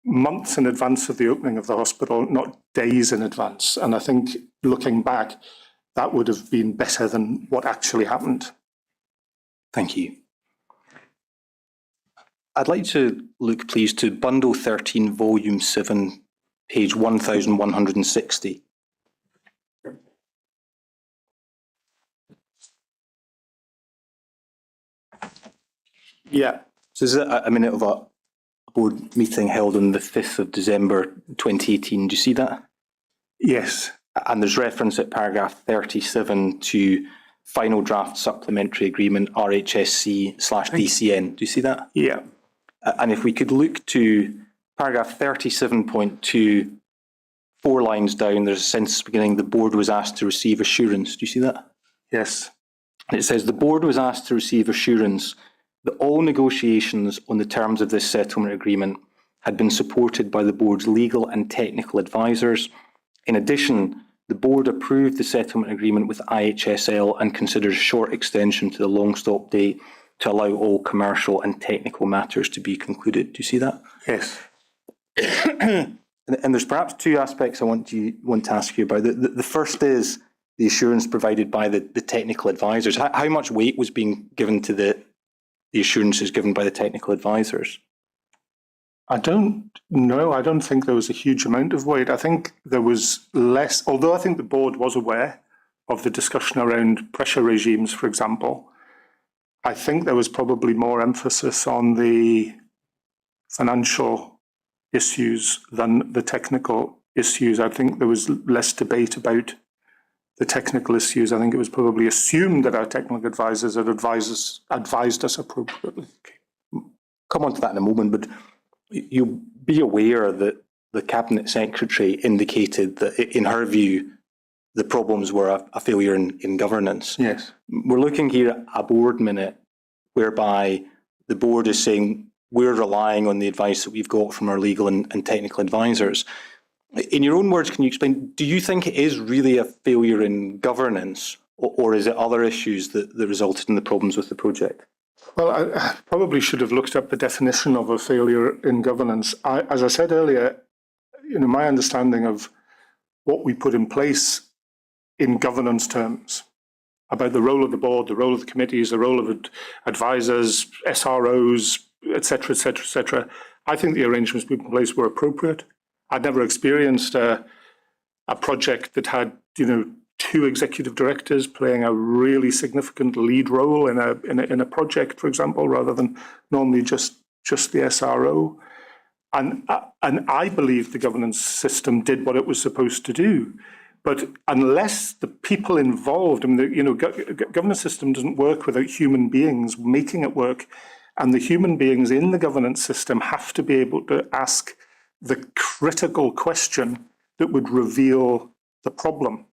months in advance of the opening of the hospital, not days in advance. And I think looking back, that would have been better than what actually happened. Thank you. I'd like to look, please, to Bundle 13, Volume 7, page 1160. Yeah. So this is a minute of a board meeting held on the 5th of December 2018. Do you see that? Yes. And there's reference at paragraph 37 to final draft supplementary agreement RHSC/DCN. Do you see that? Yeah. And if we could look to paragraph 37.2, 4 lines down, there's a sentence beginning, the board was asked to receive assurance. Do you see that? Yes. And it says the board was asked to receive assurance that all negotiations on the terms of this settlement agreement had been supported by the board's legal and technical advisors. In addition, the board approved the settlement agreement with IHSL and considered a short extension to the long stop date to allow all commercial and technical matters to be concluded. Do you see that? Yes. And there's perhaps two aspects I want to ask you about. The first is the assurance provided by the technical advisors. How much weight was being given to the assurances given by the technical advisors? I don't know. I don't think there was a huge amount of weight. I think there was less, although I think the board was aware of the discussion around pressure regimes, for example. I think there was probably more emphasis on the financial issues than the technical issues. I think there was less debate about the technical issues. I think it was probably assumed that our technical advisors had advised us appropriately. Come on to that in a moment, but you'll be aware that the Cabinet Secretary indicated that, in her view, the problems were a failure in governance. Yes. We're looking here at a board minute whereby the board is saying we're relying on the advice that we've got from our legal and technical advisors. In your own words, can you explain, do you think it is really a failure in governance, or is it other issues that resulted in the problems with the project? Well, I probably should have looked up the definition of a failure in governance. As I said earlier, my understanding of what we put in place in governance terms about the role of the board, the role of the committees, the role of advisors, SROs, etc., etc., etc. I think the arrangements put in place were appropriate. I'd never experienced a project that had, two executive directors playing a really significant lead role in a project, for example, rather than normally just the SRO. And I believe the governance system did what it was supposed to do. But unless the people involved, the governance system doesn't work without human beings making it work. And the human beings in the governance system have to be able to ask the critical question that would reveal the problem.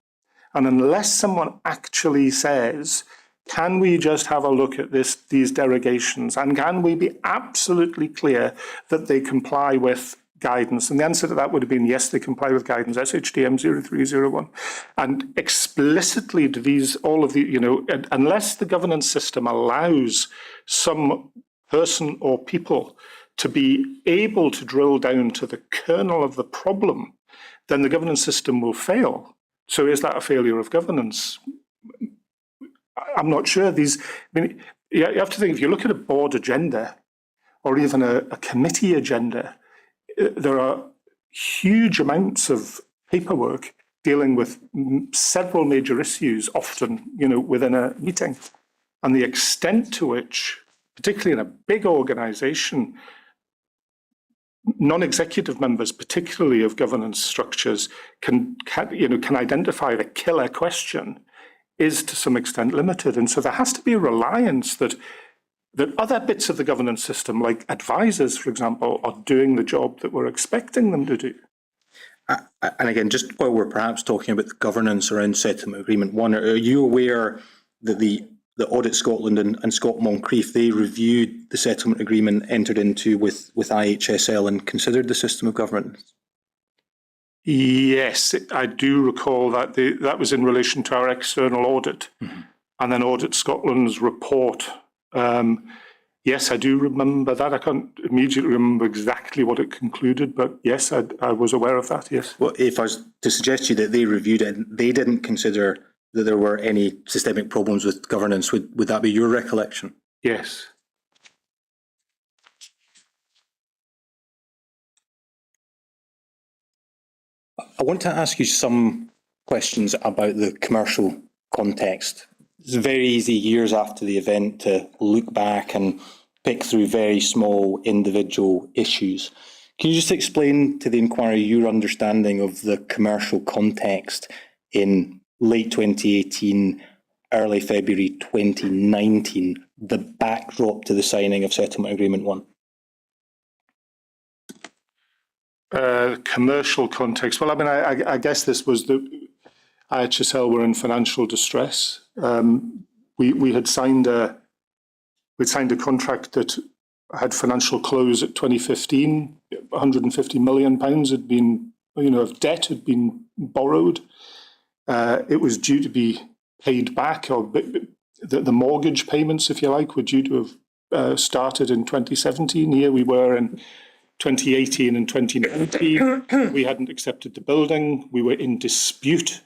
And unless someone actually says, can we just have a look at these derogations, and can we be absolutely clear that they comply with guidance? And the answer to that would have been, yes, they comply with guidance, SHDM 0301. And explicitly do unless the governance system allows some person or people to be able to drill down to the kernel of the problem, then the governance system will fail. So is that a failure of governance? I'm not sure. You have to think, if you look at a board agenda or even a committee agenda, there are huge amounts of paperwork dealing with several major issues, often, within a meeting. And the extent to which, particularly in a big organization, non-executive members, particularly of governance structures, can identify the killer question is to some extent limited. And so there has to be a reliance that other bits of the governance system, like advisors, for example, are doing the job that we're expecting them to do. And again, just while we're perhaps talking about the governance around Settlement Agreement 1, are you aware that the Audit Scotland and Scott Moncrieff, they reviewed the settlement agreement entered into with IHSL and considered the system of governance? Yes, I do recall that that was in relation to our external audit, and then Audit Scotland's report. Yes, I do remember that. I can't immediately remember exactly what it concluded, but yes, I was aware of that, yes. Well, if I was to suggest to you that they reviewed it, they didn't consider that there were any systemic problems with governance, would that be your recollection? Yes. I want to ask you some questions about the commercial context. It's very easy years after the event to look back and pick through very small individual issues. Can you just explain to the inquiry your understanding of the commercial context in late 2018, early February 2019, the backdrop to the signing of Settlement Agreement 1? Commercial context. Well, I guess this was the IHSL were in financial distress. We had signed a contract that had financial close at 2015. £150 million had been, of debt had been borrowed. It was due to be paid back, or the mortgage payments, if you like, were due to have started in 2017. Here we were in 2018 and 2019, we hadn't accepted the building. We were in dispute.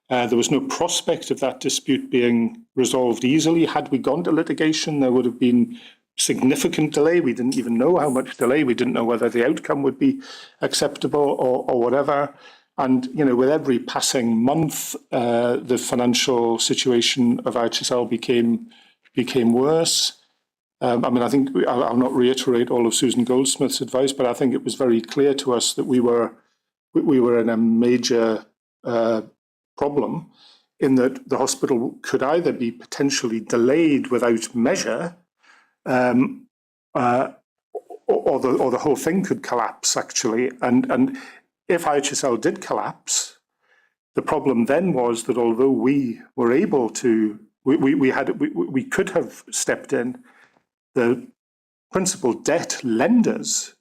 There was no prospect of that dispute being resolved easily. Had we gone to litigation, there would have been significant delay. We didn't even know how much delay. We didn't know whether the outcome would be acceptable or whatever. And, you know, with every passing month, the financial situation of IHSL became worse. I mean, I think I'll not reiterate all of Susan Goldsmith's advice, but I think it was very clear to us that we were in a major problem, in that the hospital could either be potentially delayed without measure, or the whole thing could collapse, actually. And if IHSL did collapse, the problem then was that although we were able to, we could have stepped in, the principal debt lenders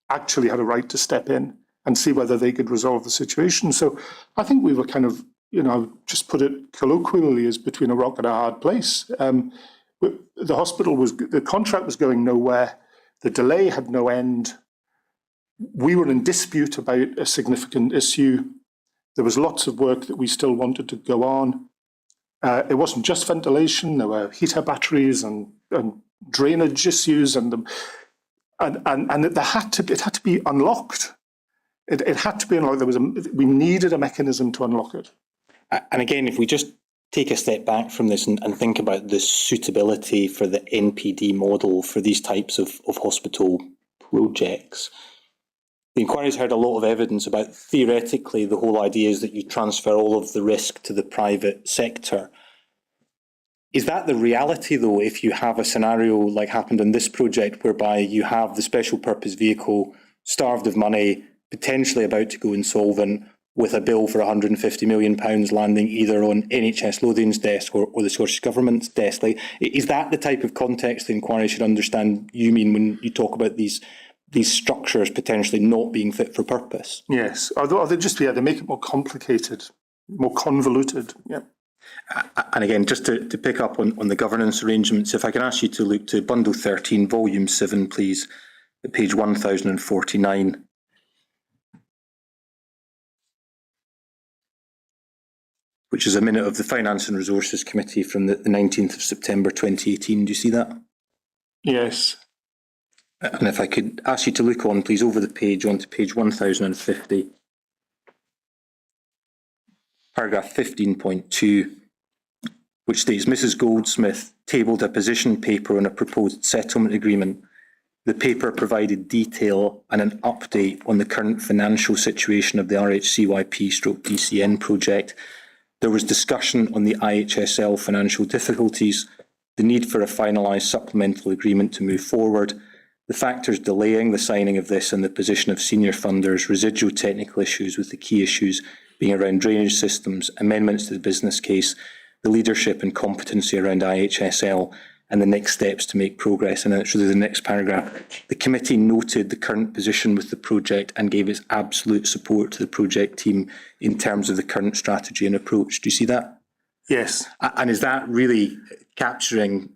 actually had a right to step in and see whether they could resolve the situation. So I think we were kind of, you know, just put it colloquially, as between a rock and a hard place. The contract was going nowhere. The delay had no end. We were in dispute about a significant issue. There was lots of work that we still wanted to go on. It wasn't just ventilation. There were heater batteries and drainage issues, and it had to be unlocked. It had to be unlocked. We needed a mechanism to unlock it. And again, if we just take a step back from this and think about the suitability for the NPD model for these types of hospital projects, the inquiry's heard a lot of evidence about, theoretically, the whole idea is that you transfer all of the risk to the private sector. Is that the reality, though, if you have a scenario like happened in this project, whereby you have the special purpose vehicle starved of money, potentially about to go insolvent, with a bill for £150 million landing either on NHS Lothian's desk or the Scottish Government's desk? Like, is that the type of context the inquiry should understand you mean when you talk about these structures potentially not being fit for purpose? Yes, although they make it more complicated, more convoluted. Yeah. And again, just to pick up on the governance arrangements, if I can ask you to look to Bundle 13, Volume 7, please, at page 1049. Which is a minute of the Finance and Resources Committee from the 19th of September 2018. Do you see that? Yes. And if I could ask you to look on, please, over the page, onto page 1050. Paragraph 15.2, which states, Mrs Goldsmith tabled a position paper on a proposed settlement agreement. The paper provided detail and an update on the current financial situation of the RHCYP/DCN project. There was discussion on the IHSL financial difficulties, the need for a finalised supplemental agreement to move forward, the factors delaying the signing of this and the position of senior funders, residual technical issues, with the key issues being around drainage systems, amendments to the business case, the leadership and competency around IHSL, and the next steps to make progress. And it's really the next paragraph. The committee noted the current position with the project and gave its absolute support to the project team in terms of the current strategy and approach. Do you see that? Yes. And is that really capturing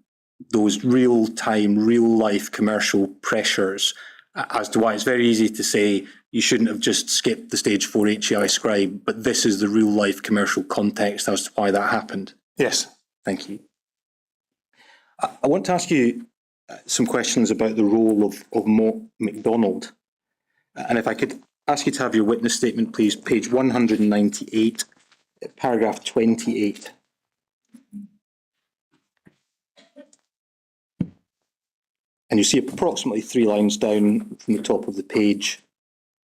those real-time, real-life commercial pressures as to why it's very easy to say you shouldn't have just skipped the stage 4 HEI scribe, but this is the real-life commercial context as to why that happened? Yes. Thank you. I want to ask you some questions about the role of MacDonald. And if I could ask you to have your witness statement, please, page 198, paragraph 28. And you see approximately 3 lines down from the top of the page,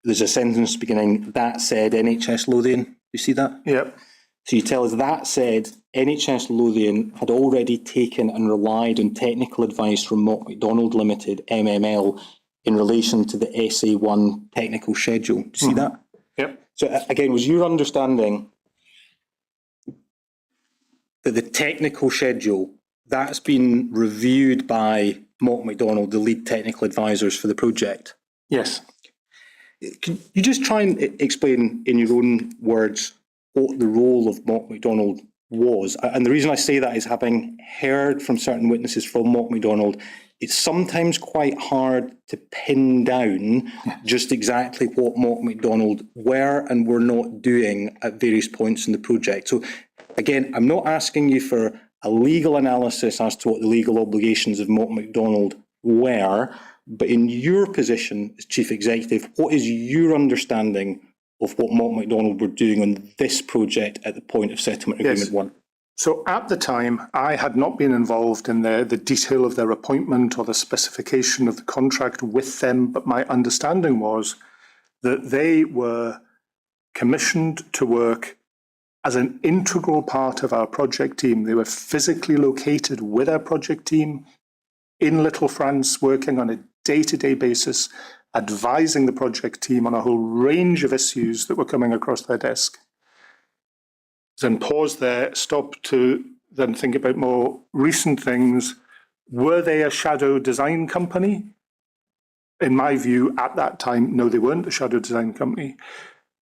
there's a sentence beginning, that said NHS Lothian. You see that? Yep. So you tell us, that said, NHS Lothian had already taken and relied on technical advice from Mott MacDonald Limited, MML, in relation to the SA1 technical schedule. Do you see that? Yep. So again, was your understanding that the technical schedule, that's been reviewed by Mott MacDonald, the lead technical advisors for the project? Yes. Can you just try and explain in your own words what the role of Mott MacDonald was? And the reason I say that is, having heard from certain witnesses from Mott MacDonald, it's sometimes quite hard to pin down just exactly what Mott MacDonald were and were not doing at various points in the project. So again, I'm not asking you for a legal analysis as to what the legal obligations of Mott MacDonald were, but in your position as Chief Executive, what is your understanding of what Mott MacDonald were doing on this project at the point of Settlement Agreement 1? So at the time, I had not been involved in the detail of their appointment or the specification of the contract with them, but my understanding was that they were commissioned to work as an integral part of our project team. They were physically located with our project team in Little France, working on a day-to-day basis, advising the project team on a whole range of issues that were coming across their desk. Then pause there, stop to then think about more recent things. Were they a shadow design company? In my view, at that time, no, they weren't a shadow design company.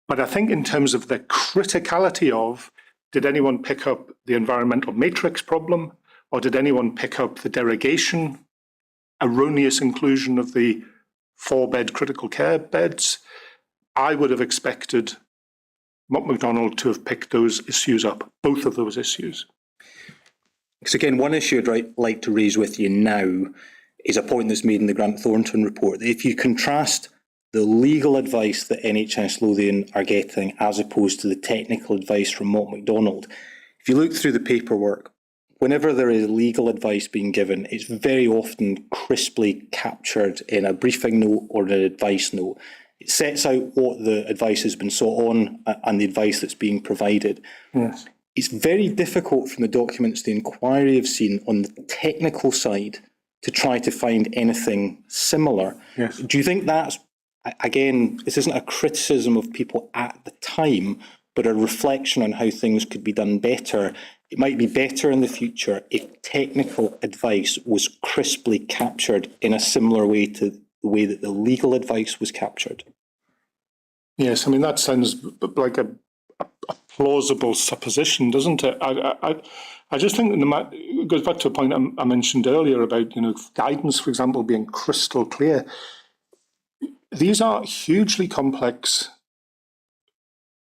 But I think in terms of the criticality of, did anyone pick up the environmental matrix problem? Or did anyone pick up the derogation, erroneous inclusion of the 4-bed critical care beds? I would have expected Mott MacDonald to have picked those issues up, both of those issues. Because again, one issue I'd like to raise with you now is a point that's made in the Grant Thornton report. If you contrast the legal advice that NHS Lothian are getting as opposed to the technical advice from Mott MacDonald, if you look through the paperwork, whenever there is legal advice being given, it's very often crisply captured in a briefing note or an advice note. It sets out what the advice has been sought on and the advice that's being provided. Yes. It's very difficult from the documents the inquiry have seen on the technical side to try to find anything similar. Yes. Do you think that's, again, this isn't a criticism of people at the time, but a reflection on how things could be done better? It might be better in the future if technical advice was crisply captured in a similar way to the way that the legal advice was captured. Yes, I mean, that sounds like a plausible supposition, doesn't it? I just think that it goes back to a point I mentioned earlier about, guidance, for example, being crystal clear. These are hugely complex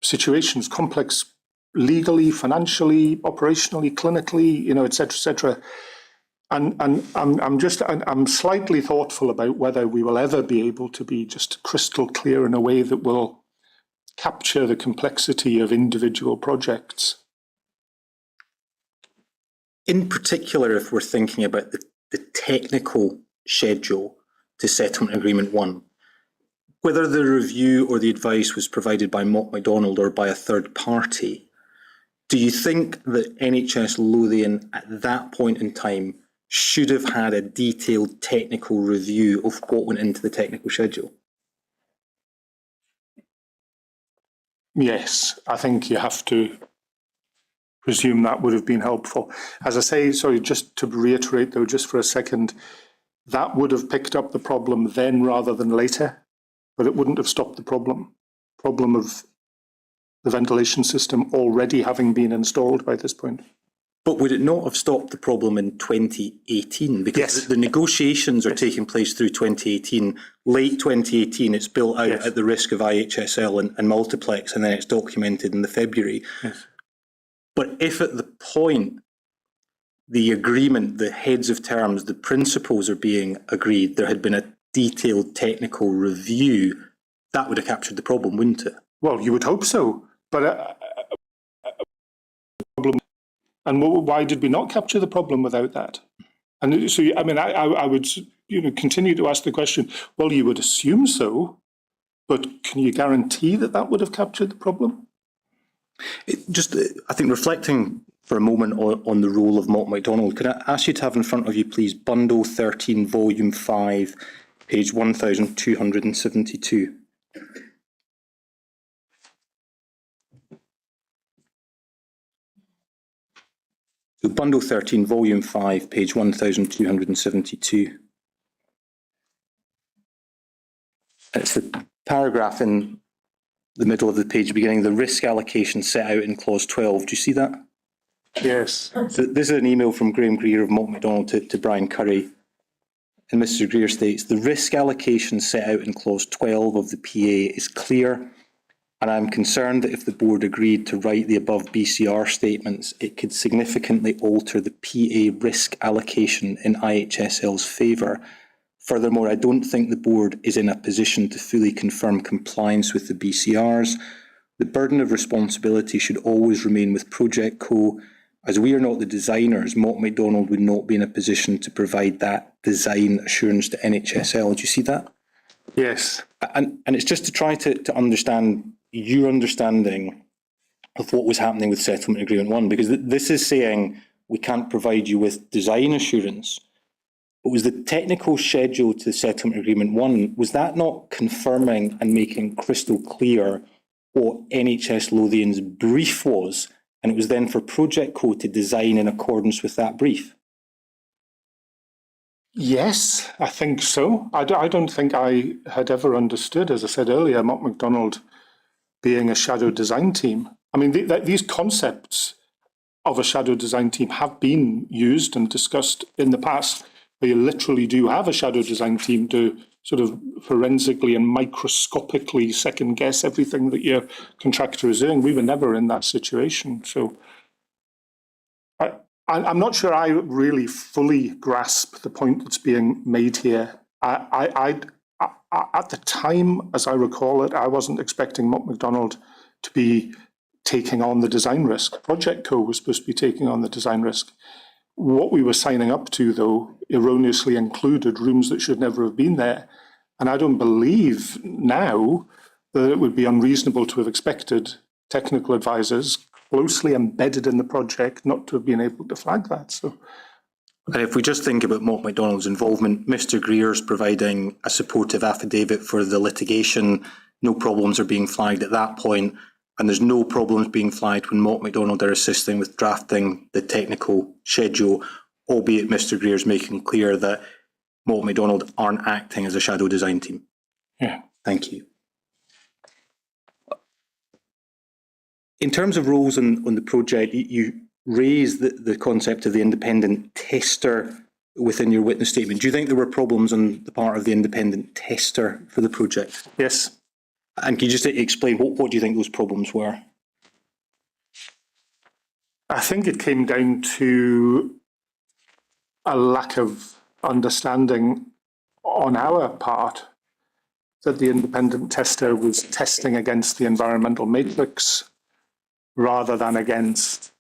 situations, complex legally, financially, operationally, clinically, et cetera, et cetera. And I'm slightly thoughtful about whether we will ever be able to be just crystal clear in a way that will capture the complexity of individual projects. In particular, if we're thinking about the technical schedule to Settlement Agreement 1, whether the review or the advice was provided by Mott MacDonald or by a third party, do you think that NHS Lothian at that point in time should have had a detailed technical review of what went into the technical schedule? Yes, I think you have to presume that would have been helpful. As I say, sorry, just to reiterate though, just for a second, that would have picked up the problem then rather than later, but it wouldn't have stopped the problem of the ventilation system already having been installed by this point. But would it not have stopped the problem in 2018? Because Yes. the negotiations are taking place through 2018. Late 2018, it's built out Yes. at the risk of IHSL and multiplex, and then it's documented in the February. Yes. But if at the point the agreement, the heads of terms, the principles are being agreed, there had been a detailed technical review, that would have captured the problem, wouldn't it? Well, you would hope so, but problem. And why did we not capture the problem without that? And so, I mean, I would, continue to ask the question. Well, you would assume so, but can you guarantee that that would have captured the problem? I think reflecting for a moment on the role of Mott MacDonald, could I ask you to have in front of you, please, Bundle 13, Volume 5, page 1272. So Bundle 13, Volume 5, page 1272. It's the paragraph in the middle of the page beginning, the risk allocation set out in clause 12. Do you see that? Yes. So this is an email from Graham Greer of Mott MacDonald to Brian Curry. And Mr Greer states, the risk allocation set out in clause 12 of the PA is clear, and I'm concerned that if the board agreed to write the above BCR statements, it could significantly alter the PA risk allocation in IHSL's favour. Furthermore, I don't think the board is in a position to fully confirm compliance with the BCRs. The burden of responsibility should always remain with Project Co. As we are not the designers, Mott MacDonald would not be in a position to provide that design assurance to NHSL. Do you see that? Yes. And it's just to try to understand your understanding of what was happening with Settlement Agreement 1, because this is saying we can't provide you with design assurance. But was the technical schedule to Settlement Agreement 1, was that not confirming and making crystal clear what NHS Lothian's brief was, and it was then for Project Co to design in accordance with that brief? Yes, I think so. I don't think I had ever understood, as I said earlier, Mott MacDonald being a shadow design team. I mean, these concepts of a shadow design team have been used and discussed in the past, where you literally do have a shadow design team to sort of forensically and microscopically second guess everything that your contractor is doing. We were never in that situation. So I'm not sure I really fully grasp the point that's being made here. At the time, as I recall it, I wasn't expecting Mott MacDonald to be taking on the design risk. Project Co was supposed to be taking on the design risk. What we were signing up to, though, erroneously included rooms that should never have been there. And I don't believe now that it would be unreasonable to have expected technical advisors closely embedded in the project not to have been able to flag that. So, and if we just think about Mott MacDonald's involvement, Mr Greer's providing a supportive affidavit for the litigation, no problems are being flagged at that point, and there's no problems being flagged when Mott MacDonald are assisting with drafting the technical schedule, albeit Mr Greer's making clear that Mott MacDonald aren't acting as a shadow design team. yeah. Thank you. In terms of roles on the project, you raised the concept of the independent tester within your witness statement. Do you think there were problems on the part of the independent tester for the project? Yes. And can you just explain what do you think those problems were? I think it came down to a lack of understanding on our part that the independent tester was testing against the environmental matrix rather than against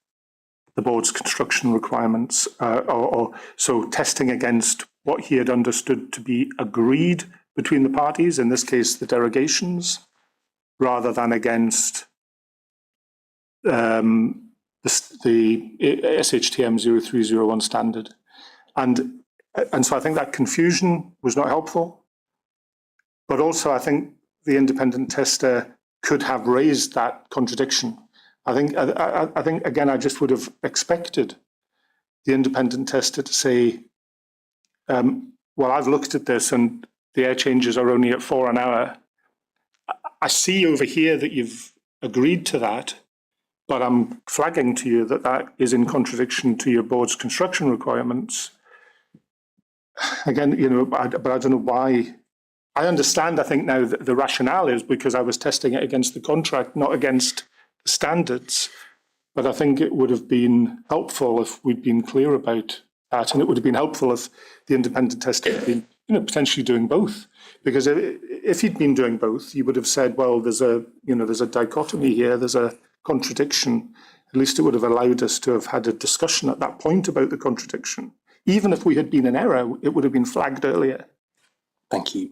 the board's construction requirements, or so testing against what he had understood to be agreed between the parties, in this case the derogations, rather than against the SHTM 0301 standard. And so I think that confusion was not helpful, but also I think the independent tester could have raised that contradiction. I think again, I just would have expected the independent tester to say, well, I've looked at this and the air changes are only at 4 an hour. I see over here that you've agreed to that, but I'm flagging to you that that is in contradiction to your board's construction requirements. Again, but I don't know why. I understand, I think now that the rationale is because I was testing it against the contract, not against the standards. But I think it would have been helpful if we'd been clear about that, and it would have been helpful if the independent tester had been, potentially doing both. Because if he'd been doing both, you would have said, well, there's a dichotomy here, there's a contradiction. At least it would have allowed us to have had a discussion at that point about the contradiction. Even if we had been in error, it would have been flagged earlier. Thank you.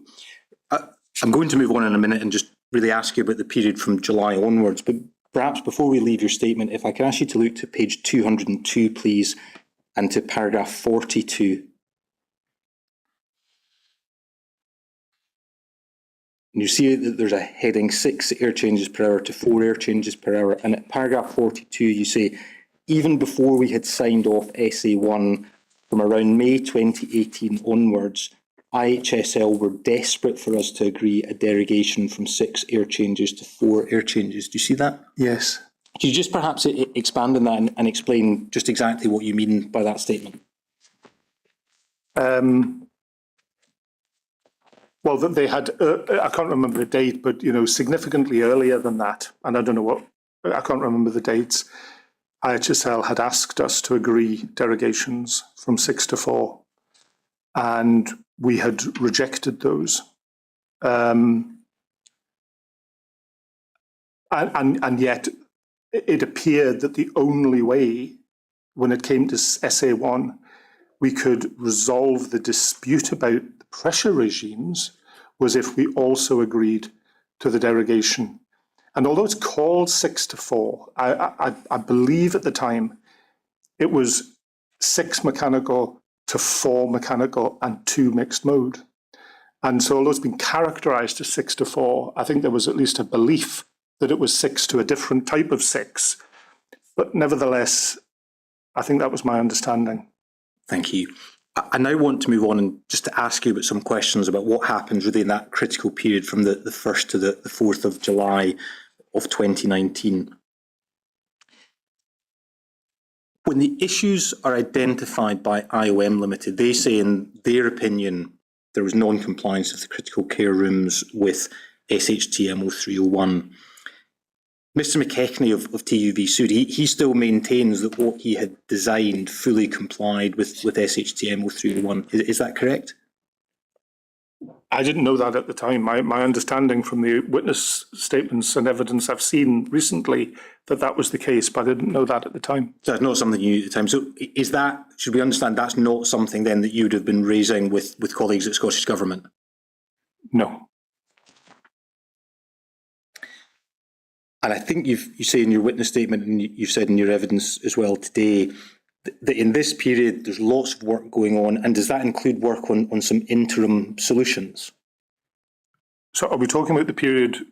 I'm going to move on in a minute and just really ask you about the period from July onwards, but perhaps before we leave your statement, if I can ask you to look to page 202, please, and to paragraph 42. And you see that there's a heading 6 air changes per hour to 4 air changes per hour. And at paragraph 42, you say, even before we had signed off SA1 from around May 2018 onwards, IHSL were desperate for us to agree a derogation from 6 air changes to 4 air changes. Do you see that? Yes. Could you just perhaps expand on that and explain just exactly what you mean by that statement? Well, that they had, I can't remember the date, but, significantly earlier than that, and I don't know what, I can't remember the dates, IHSL had asked us to agree derogations from 6 to 4, and we had rejected those. And yet it appeared that the only way, when it came to SA1, we could resolve the dispute about the pressure regimes was if we also agreed to the derogation. And although it's called 6 to 4, I believe at the time it was 6 mechanical to 4 mechanical and 2 mixed mode. And so although it's been characterised as 6 to 4, I think there was at least a belief that it was 6 to a different type of 6. But nevertheless, I think that was my understanding. Thank you. I now want to move on and just to ask you about some questions about what happens within that critical period from the 1st to the 4th of July of 2019. When the issues are identified by IOM Limited, they say in their opinion there was non-compliance of the critical care rooms with SHTM 0301. Mr McKechnie of TUV Sud, he still maintains that what he had designed fully complied with SHTM 0301. Is that correct? I didn't know that at the time. My understanding from the witness statements and evidence I've seen recently that was the case, but I didn't know that at the time. So that's not something you knew at the time. So is that, should we understand that's not something then that you would have been raising with colleagues at Scottish Government? No. And I think you say in your witness statement, and you've said in your evidence as well today, that in this period there's lots of work going on, and does that include work on some interim solutions? So are we talking about the period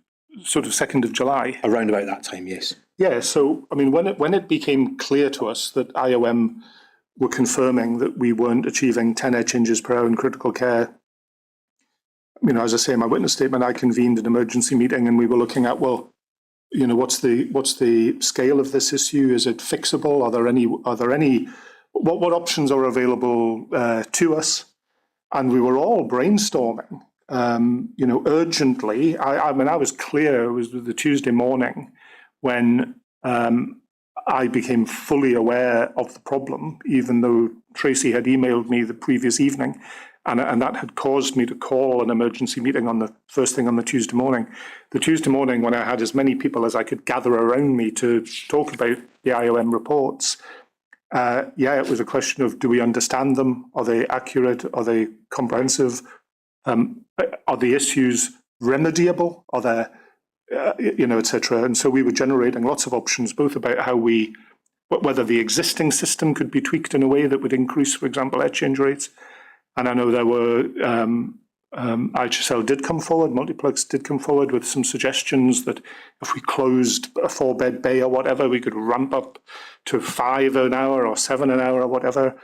sort of 2nd of July? Around about that time, yes. Yeah, so I mean, when it became clear to us that IOM were confirming that we weren't achieving 10 air changes per hour in critical care, as I say in my witness statement, I convened an emergency meeting and we were looking at, well, what's the scale of this issue? Is it fixable? Are there any what options are available to us? And we were all brainstorming, urgently. I mean, I was clear. It was the Tuesday morning when I became fully aware of the problem, even though Tracy had emailed me the previous evening. And that had caused me to call an emergency meeting on the first thing on the Tuesday morning. The Tuesday morning, when I had as many people as I could gather around me to talk about the IOM reports, it was a question of, do we understand them? Are they accurate? Are they comprehensive? Are the issues remediable? Are there, etc. And so we were generating lots of options, both about how whether the existing system could be tweaked in a way that would increase, for example, air change rates. And I know there were, IHSL did come forward, Multiplex did come forward with some suggestions that if we closed a 4-bed bay or whatever, we could ramp up to 5 an hour or 7 an hour or whatever.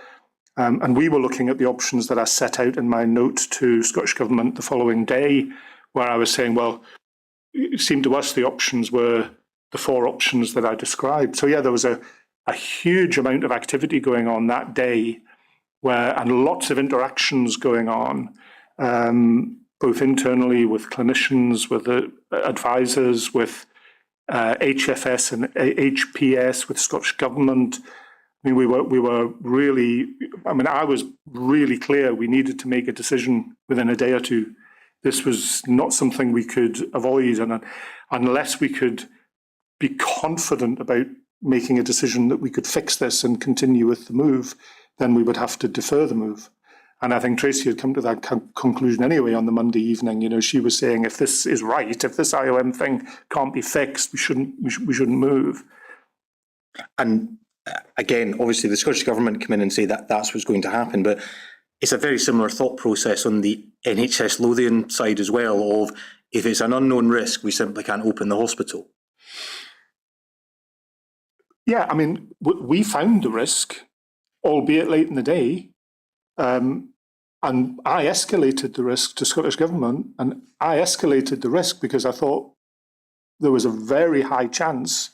And we were looking at the options that I set out in my note to Scottish Government the following day, where I was saying, well, it seemed to us the options were the 4 options that I described. So yeah, there was a huge amount of activity going on that day, and lots of interactions going on, both internally with clinicians, with advisors, with HFS and HPS, with Scottish Government. I mean, we were really, I was really clear we needed to make a decision within a day or two. This was not something we could avoid, and unless we could be confident about making a decision that we could fix this and continue with the move, then we would have to defer the move. And I think Tracy had come to that conclusion anyway on the Monday evening. She was saying, if this is right, if this IOM thing can't be fixed, we shouldn't move. And again, obviously the Scottish Government come in and say that that's what's going to happen, but it's a very similar thought process on the NHS Lothian side as well, of if it's an unknown risk, we simply can't open the hospital. Yeah, I mean, we found the risk, albeit late in the day, and I escalated the risk to Scottish Government, and I escalated the risk because I thought there was a very high chance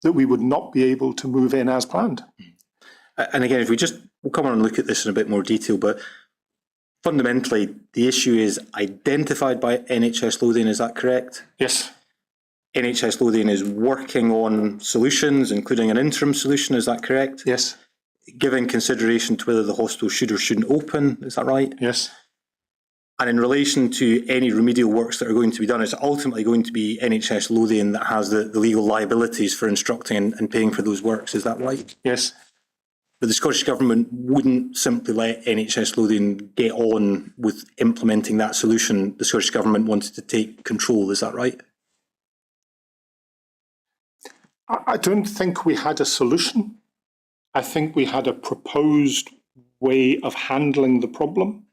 that we would not be able to move in as planned. And again, if we'll come on and look at this in a bit more detail, but fundamentally, the issue is identified by NHS Lothian, is that correct? Yes. NHS Lothian is working on solutions, including an interim solution, is that correct? Yes. Giving consideration to whether the hospital should or shouldn't open, is that right? Yes. And in relation to any remedial works that are going to be done, it's ultimately going to be NHS Lothian that has the legal liabilities for instructing and paying for those works, is that right? Yes. But the Scottish Government wouldn't simply let NHS Lothian get on with implementing that solution. The Scottish Government wanted to take control, is that right? I don't think we had a solution. I think we had a proposed way of handling the problem.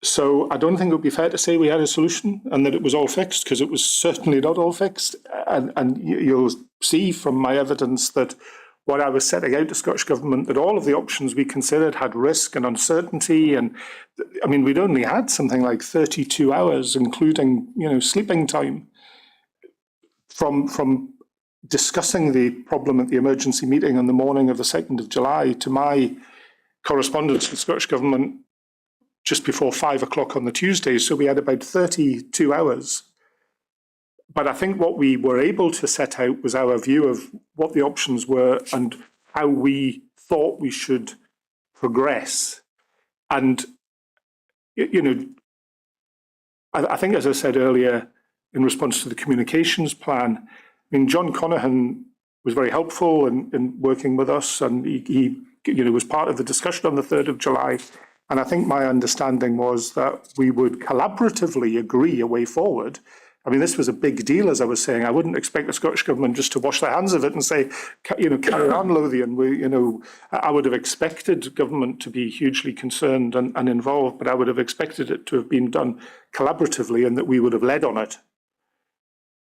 So I don't think it would be fair to say we had a solution and that it was all fixed, because it was certainly not all fixed. And you'll see from my evidence that what I was setting out to Scottish Government, that all of the options we considered had risk and uncertainty. And I mean, we'd only had something like 32 hours, including, sleeping time, from discussing the problem at the emergency meeting on the morning of the 2nd of July to my correspondence with Scottish Government just before 5 o'clock on the Tuesday. So we had about 32 hours. But I think what we were able to set out was our view of what the options were and how we thought we should progress. And, I think, as I said earlier, in response to the communications plan, John Conahan was very helpful in working with us, and he was part of the discussion on the 3rd of July. And I think my understanding was that we would collaboratively agree a way forward. I mean, this was a big deal, as I was saying. I wouldn't expect the Scottish Government just to wash their hands of it and say, carry on, Lothian. I would have expected government to be hugely concerned and involved, but I would have expected it to have been done collaboratively and that we would have led on it.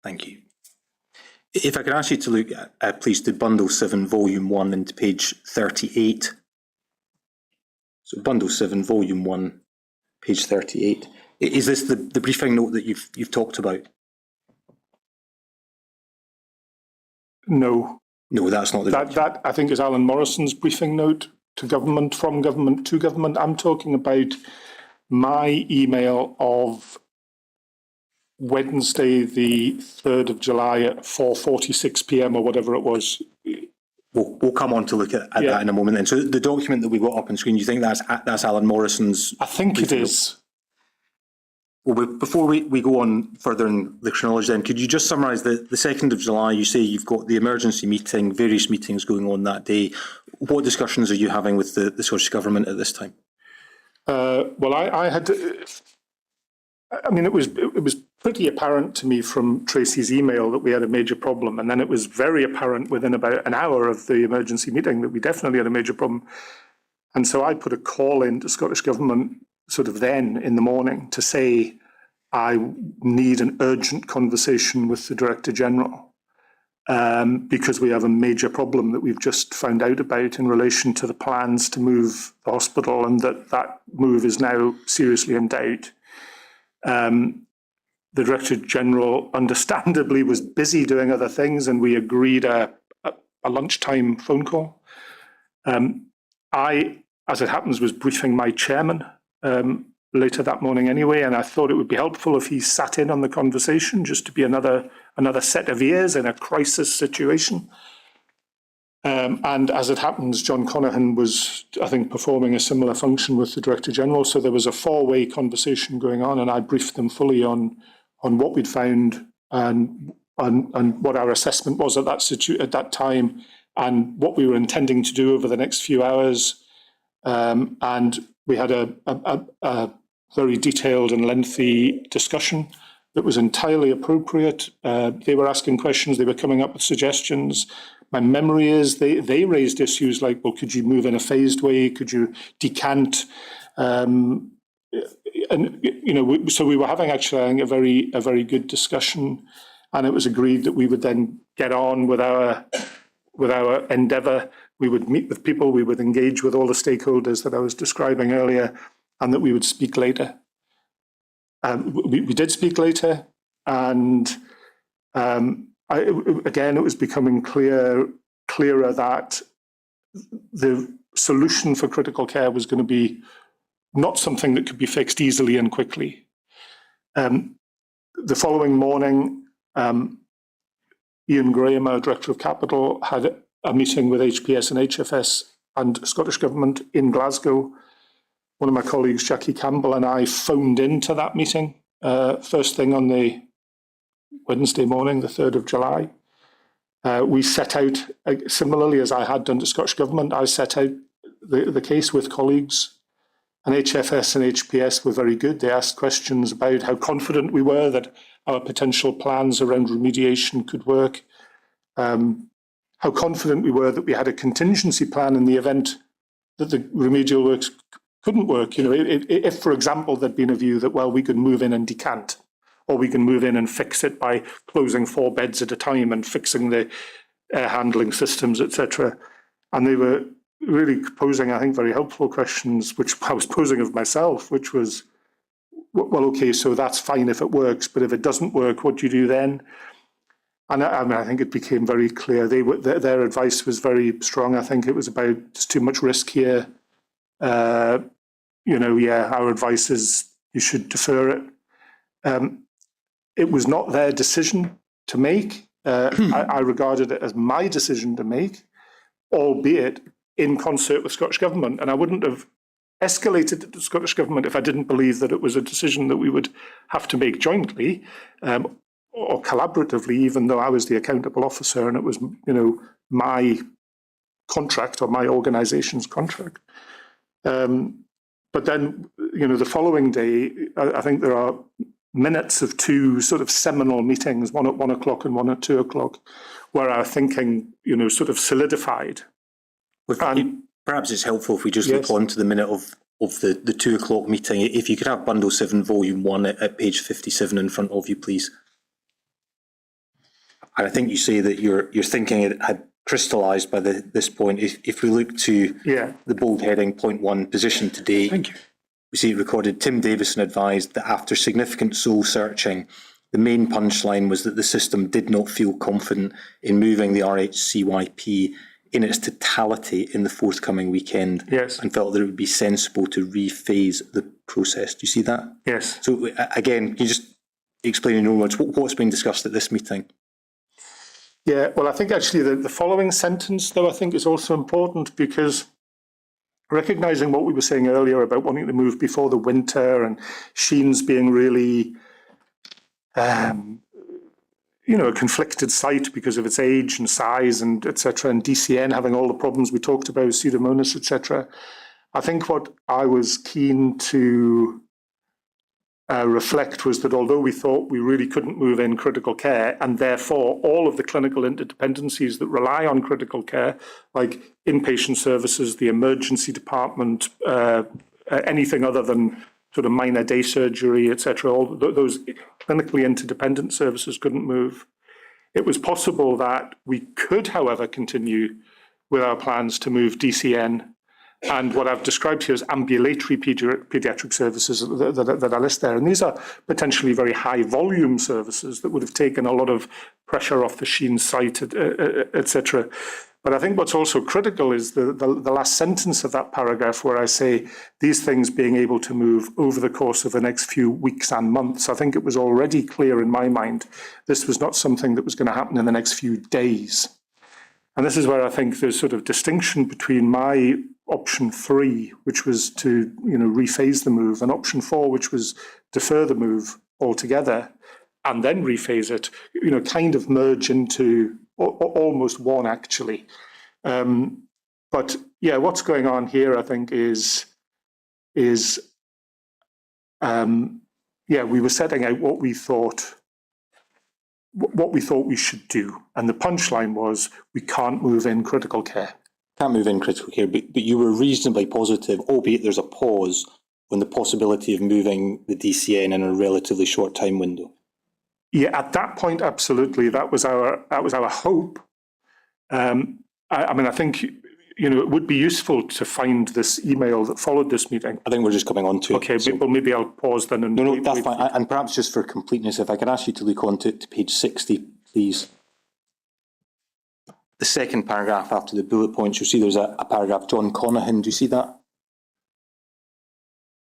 Thank you. If I could ask you to look at, please, to Bundle 7, Volume 1, and to page 38. So Bundle 7, Volume 1, page 38. Is this the briefing note that you've talked about? No. No, that's not the... That I think is Alan Morrison's briefing note to government, from government to government. I'm talking about my email of Wednesday, the 3rd of July at 4:46 p.m. or whatever it was. We'll come on to look at that in a moment then. So the document that we got up on screen, you think that's Alan Morrison's? I think it is. Well, before we go on further in the chronology then, could you just summarise the 2nd of July? You say you've got the emergency meeting, various meetings going on that day. What discussions are you having with the Scottish Government at this time? Well, I had... I mean, it was pretty apparent to me from Tracy's email that we had a major problem. And then it was very apparent within about an hour of the emergency meeting that we definitely had a major problem. And so I put a call in to Scottish Government sort of then in the morning to say, I need an urgent conversation with the Director General because we have a major problem that we've just found out about in relation to the plans to move the hospital, and that move is now seriously in doubt. The Director General understandably was busy doing other things, and we agreed a lunchtime phone call. I, as it happens, was briefing my chairman later that morning anyway, and I thought it would be helpful if he sat in on the conversation just to be another set of ears in a crisis situation. And as it happens, John Conahan was, I think, performing a similar function with the Director General. So there was a four-way conversation going on, and I briefed them fully on what we'd found and what our assessment was at that time, and what we were intending to do over the next few hours. And we had a very detailed and lengthy discussion that was entirely appropriate. They were asking questions, they were coming up with suggestions. My memory is they raised issues like, well, could you move in a phased way? Could you decant? And so we were having actually, I think, a very good discussion, and it was agreed that we would then get on with our endeavour. We would meet with people, we would engage with all the stakeholders that I was describing earlier, and that we would speak later. We did speak later, and again, it was becoming clearer that the solution for critical care was going to be not something that could be fixed easily and quickly. The following morning, Ian Graham, our Director of Capital, had a meeting with HPS and HFS and Scottish Government in Glasgow. One of my colleagues, Jackie Campbell, and I phoned into that meeting first thing on the Wednesday morning, the 3rd of July. We set out, similarly as I had done to Scottish Government, I set out the case with colleagues, and HFS and HPS were very good. They asked questions about how confident we were that our potential plans around remediation could work, how confident we were that we had a contingency plan in the event that the remedial works couldn't work. You know, if, for example, there'd been a view that, well, we could move in and decant, or we can move in and fix it by closing 4 beds at a time and fixing the air handling systems, etc. And they were really posing, I think, very helpful questions, which I was posing of myself, which was, well, okay, so that's fine if it works, but if it doesn't work, what do you do then? And I think it became very clear. Their advice was very strong. I think it was about there's too much risk here. Our advice is you should defer it. It was not their decision to make. I regarded it as my decision to make, albeit in concert with Scottish Government. And I wouldn't have escalated it to Scottish Government if I didn't believe that it was a decision that we would have to make jointly or collaboratively, even though I was the accountable officer and it was, my contract or my organisation's contract. But then, the following day, I think there are minutes of 2 sort of seminal meetings, one at 1 o'clock and one at 2 o'clock, where our thinking, sort of solidified. Perhaps it's helpful if we just Yes. look on to the minute of the 2 o'clock meeting. If you could have Bundle 7, Volume 1 at page 57 in front of you, please. And I think you say that your thinking had crystallised by this point. If we look to the bold heading, point 1, position today, Thank you. we see it recorded, Tim Davison advised that after significant soul searching, the main punchline was that the system did not feel confident in moving the RHCYP in its totality in the forthcoming weekend, and felt that it would be sensible to rephase the process. Do you see that? Yes. So again, can you just explain in your own words what's been discussed at this meeting? Yeah, well, I think actually the following sentence, though, I think is also important, because recognising what we were saying earlier about wanting to move before the winter and Sheens being really, a conflicted site because of its age and size and etc., and DCN having all the problems we talked about, Pseudomonas, etc. I think what I was keen to reflect was that although we thought we really couldn't move in critical care, and therefore all of the clinical interdependencies that rely on critical care, like inpatient services, the emergency department, anything other than sort of minor day surgery, etc., all those clinically interdependent services couldn't move. It was possible that we could, however, continue with our plans to move DCN and what I've described here as ambulatory paediatric services that I list there. And these are potentially very high volume services that would have taken a lot of pressure off the Sheen site, etc. But I think what's also critical is the last sentence of that paragraph, where I say these things being able to move over the course of the next few weeks and months. I think it was already clear in my mind this was not something that was going to happen in the next few days. And this is where I think there's sort of distinction between my option 3, which was to rephase the move, and option 4, which was defer the move altogether and then rephase it, kind of merge into almost one, actually. But yeah, what's going on here, I think, is we were setting out what we thought we should do, and the punchline was we can't move in critical care. Can't move in critical care, but you were reasonably positive, albeit there's a pause, on the possibility of moving the DCN in a relatively short time window. Yeah, at that point, absolutely. That was our hope. I think it would be useful to find this email that followed this meeting. I think we're just coming on to it. Okay, so maybe I'll pause then. No, that's fine. And perhaps just for completeness, if I can ask you to look on to page 60, please. The second paragraph after the bullet points, you'll see there's a paragraph, John Conahan. Do you see that?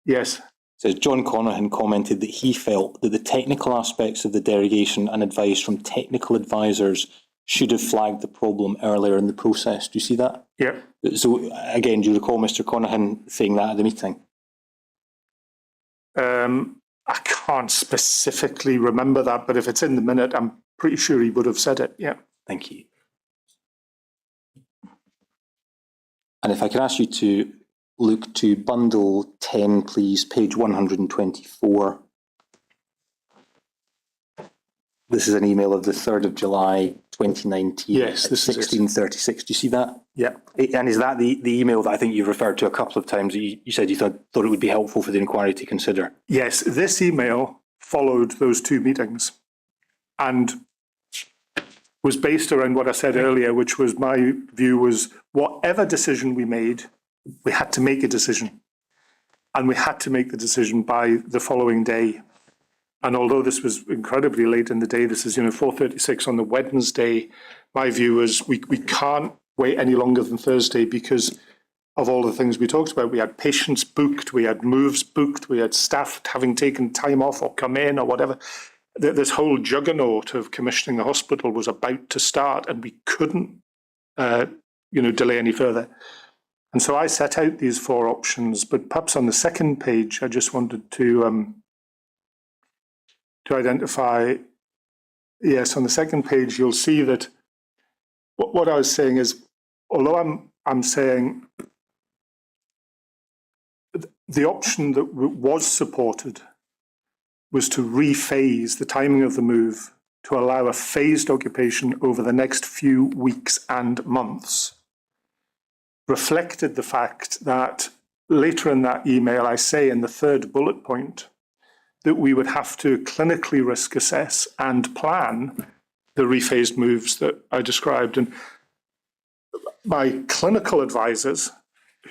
Yes. Says John Conahan commented that he felt that the technical aspects of the derogation and advice from technical advisors should have flagged the problem earlier in the process. Do you see that? Yeah. So again, do you recall Mr Conahan saying that at the meeting? I can't specifically remember that, but if it's in the minute, I'm pretty sure he would have said it. Yeah. Thank you. And if I could ask you to look to bundle 10, please, page 124. This is an email of the 3rd of July, 2019. Yes, at this is it. 1636. Do you see that? Yeah. And is that the email that I think you've referred to a couple of times that you said you thought it would be helpful for the inquiry to consider? Yes, this email followed those two meetings and was based around what I said earlier, which was my view was whatever decision we made, we had to make a decision. And we had to make the decision by the following day. And although this was incredibly late in the day, this is, 4:36 on the Wednesday, my view was we can't wait any longer than Thursday because of all the things we talked about. We had patients booked, we had moves booked, we had staff having taken time off or come in or whatever. This whole juggernaut of commissioning the hospital was about to start and we couldn't, delay any further. And so I set out these four options, but perhaps on the second page, I just wanted to identify, yes, on the second page, you'll see that what I was saying is, although I'm saying the option that was supported was to rephase the timing of the move to allow a phased occupation over the next few weeks and months, reflected the fact that later in that email, I say in the third bullet point, that we would have to clinically risk assess and plan the rephased moves that I described. And my clinical advisors,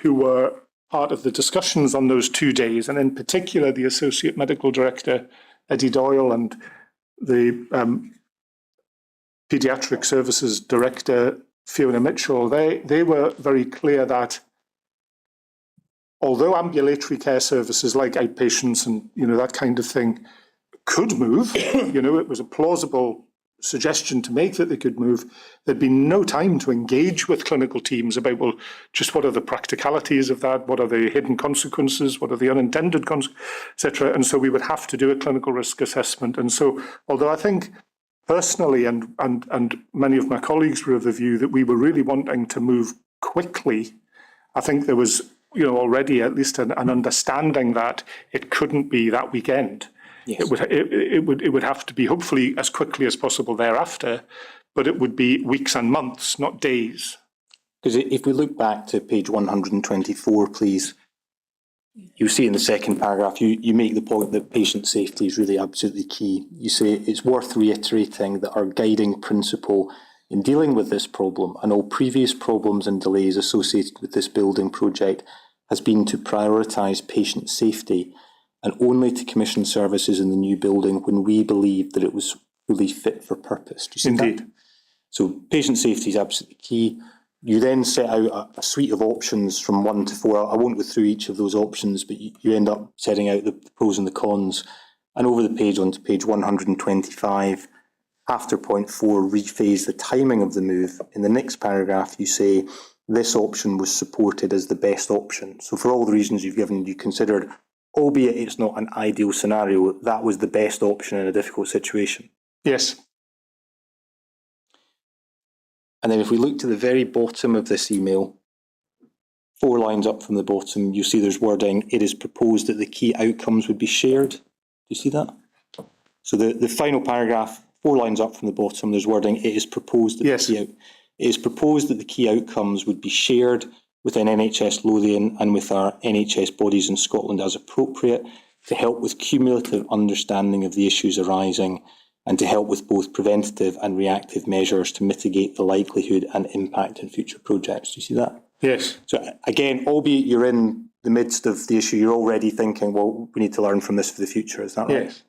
who were part of the discussions on those 2 days, and in particular the Associate Medical Director, Eddie Doyle, and the Paediatric Services Director, Fiona Mitchell, they were very clear that although ambulatory care services like outpatients and that kind of thing could move, it was a plausible suggestion to make that they could move, there'd be no time to engage with clinical teams about, well, just what are the practicalities of that, what are the hidden consequences, what are the unintended consequences, etc. And so we would have to do a clinical risk assessment. And so, although I think personally and many of my colleagues were of the view that we were really wanting to move quickly, I think there was already at least an understanding that it couldn't be that weekend. Yes. It would have to be hopefully as quickly as possible thereafter, but it would be weeks and months, not days. Because if we look back to page 124, please, you see in the second paragraph, you make the point that patient safety is really absolutely key. You say it's worth reiterating that our guiding principle in dealing with this problem and all previous problems and delays associated with this building project has been to prioritise patient safety and only to commission services in the new building when we believed that it was fully fit for purpose. Do you see Indeed. that? So patient safety is absolutely key. You then set out a suite of options from 1 to 4. I won't go through each of those options, but you end up setting out the pros and the cons. And over the page onto page 125, after point 4, rephase the timing of the move. In the next paragraph, you say this option was supported as the best option. So for all the reasons you've given, you considered, albeit it's not an ideal scenario, that was the best option in a difficult situation. Yes. And then if we look to the very bottom of this email, 4 lines up from the bottom, you see there's wording, it is proposed that the key outcomes would be shared. Do you see that? So the final paragraph, 4 lines up from the bottom, there's wording, it is proposed that yes. it is proposed that the key outcomes would be shared within NHS Lothian and with our NHS bodies in Scotland as appropriate to help with cumulative understanding of the issues arising and to help with both preventative and reactive measures to mitigate the likelihood and impact in future projects. Do you see that? Yes. So again, albeit you're in the midst of the issue, you're already thinking, well, we need to learn from this for the future. Is that right? Yes.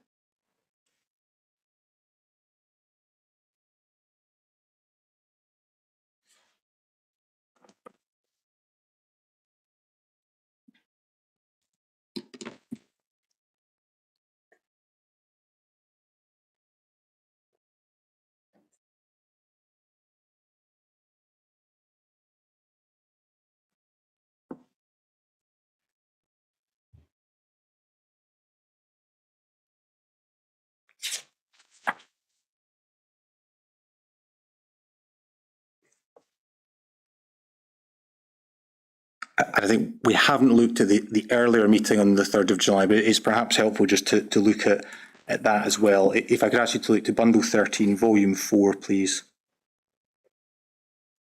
I think we haven't looked at the earlier meeting on the 3rd of July, but it is perhaps helpful just to look at that as well. If I could ask you to look to Bundle 13, Volume 4, please.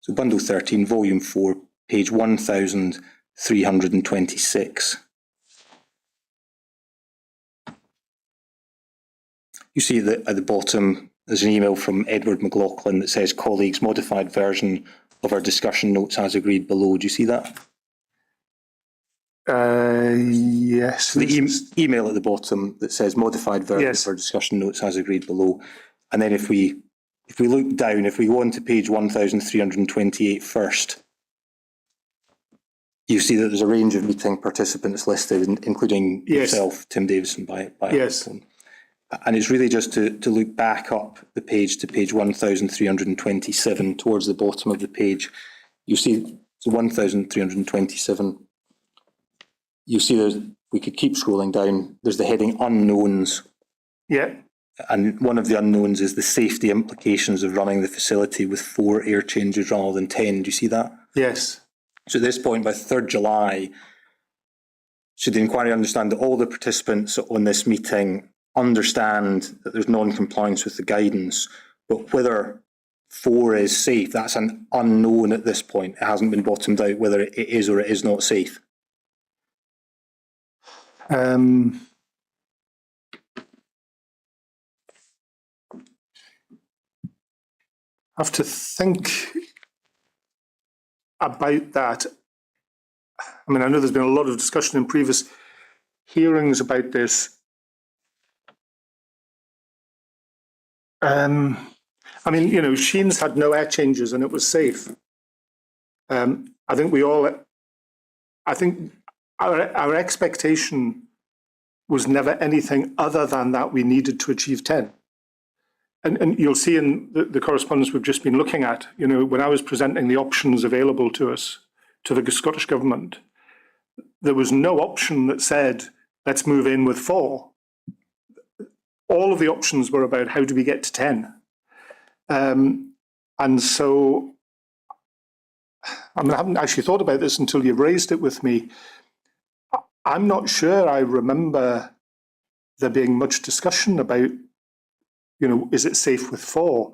So Bundle 13, Volume 4, page 1326. You see that at the bottom, there's an email from Edward McLaughlin that says, colleagues, modified version of our discussion notes as agreed below. Do you see that? Yes. The email at the bottom that says modified version of our discussion notes as agreed below. And then if we look down, if we go on to page 1328 first, you see that there's a range of meeting participants listed, including yourself, Tim Davison, by phone. And it's really just to look back up the page to page 1327 towards the bottom of the page. You see, so 1327. You see we could keep scrolling down. There's the heading unknowns. Yeah. And one of the unknowns is the safety implications of running the facility with 4 air changes rather than 10. Do you see that? Yes. So at this point, by 3rd July, should the inquiry understand that all the participants on this meeting understand that there's non-compliance with the guidance, but whether 4 is safe, that's an unknown at this point. It hasn't been bottomed out whether it is or it is not safe. I have to think about that. I mean, I know there's been a lot of discussion in previous hearings about this. I mean, you know, Sheen's had no air changes and it was safe. I think our expectation was never anything other than that we needed to achieve 10. And you'll see in the correspondence we've just been looking at, you know, when I was presenting the options available to us, to the Scottish Government, there was no option that said, let's move in with 4. All of the options were about how do we get to 10. And so, I mean, I haven't actually thought about this until you've raised it with me. I'm not sure I remember there being much discussion about, you know, is it safe with 4?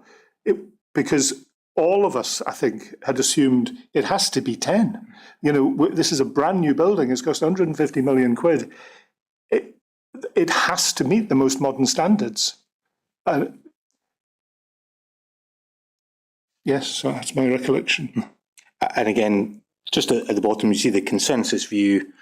Because all of us, I think, had assumed it has to be 10. You know, this is a brand new building. It's cost 150 million quid. It has to meet the most modern standards. Yes, so that's my recollection. And again, just at the bottom, you see the consensus view,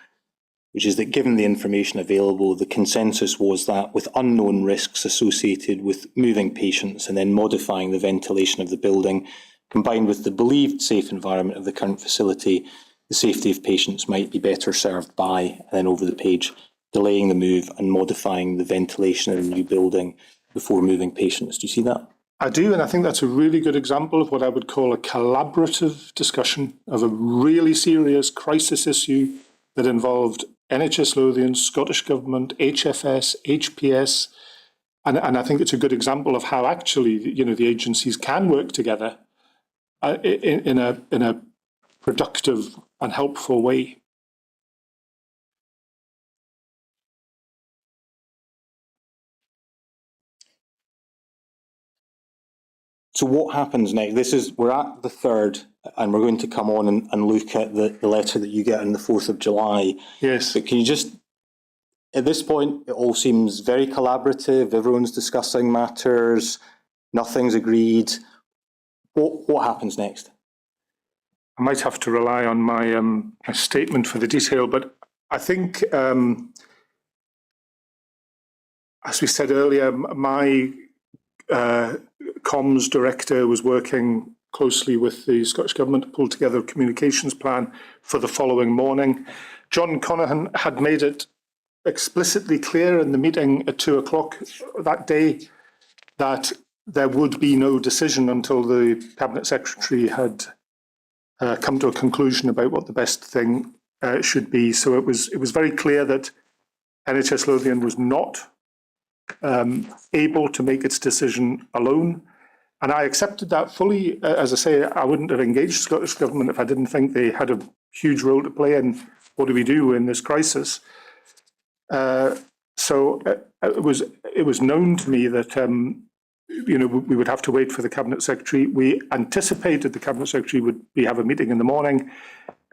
which is that given the information available, the consensus was that with unknown risks associated with moving patients and then modifying the ventilation of the building, combined with the believed safe environment of the current facility, the safety of patients might be better served by, and then over the page, delaying the move and modifying the ventilation of the new building before moving patients. Do you see that? I do, and I think that's a really good example of what I would call a collaborative discussion of a really serious crisis issue that involved NHS Lothian, Scottish Government, HFS, HPS, and I think it's a good example of how actually, you know, the agencies can work together in a productive and helpful way. So what happens next? We're at the 3rd, and we're going to come on and look at the letter that you get on the 4th of July. Yes. But can you just, at this point, it all seems very collaborative, everyone's discussing matters, nothing's agreed. What happens next? I might have to rely on my statement for the detail, but I think, as we said earlier, my comms director was working closely with the Scottish Government to pull together a communications plan for the following morning. John Conaghan had made it explicitly clear in the meeting at 2:00 that day that there would be no decision until the Cabinet Secretary had come to a conclusion about what the best thing should be. So it was very clear that NHS Lothian was not able to make its decision alone. And I accepted that fully. As I say, I wouldn't have engaged Scottish Government if I didn't think they had a huge role to play in what do we do in this crisis. So it was known to me that we would have to wait for the Cabinet Secretary. We anticipated the Cabinet Secretary would have a meeting in the morning.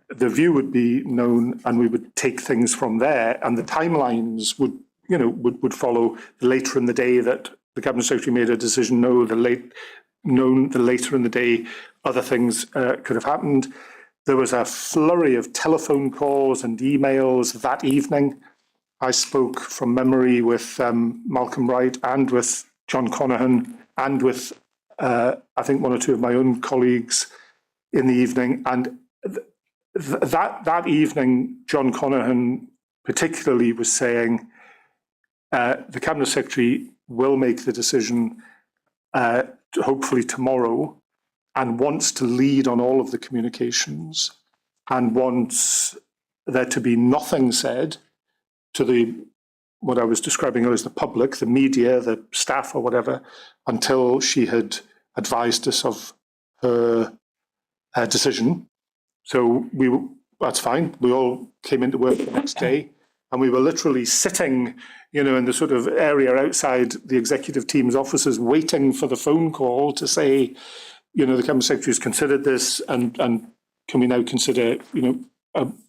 The view would be known, and we would take things from there. And the timelines would follow later in the day that the Cabinet Secretary made a decision. The later in the day, other things could have happened. There was a flurry of telephone calls and emails that evening. I spoke from memory with Malcolm Wright and with John Conaghan and with, I think, one or two of my own colleagues in the evening. And that evening, John Conaghan particularly was saying the Cabinet Secretary will make the decision hopefully tomorrow, and wants to lead on all of the communications and wants there to be nothing said to what I was describing as the public, the media, the staff or whatever, until she had advised us of her decision. So that's fine. We all came into work the next day, and we were literally sitting, in the sort of area outside the executive team's offices, waiting for the phone call to say, the Cabinet Secretary has considered this, and can we now consider,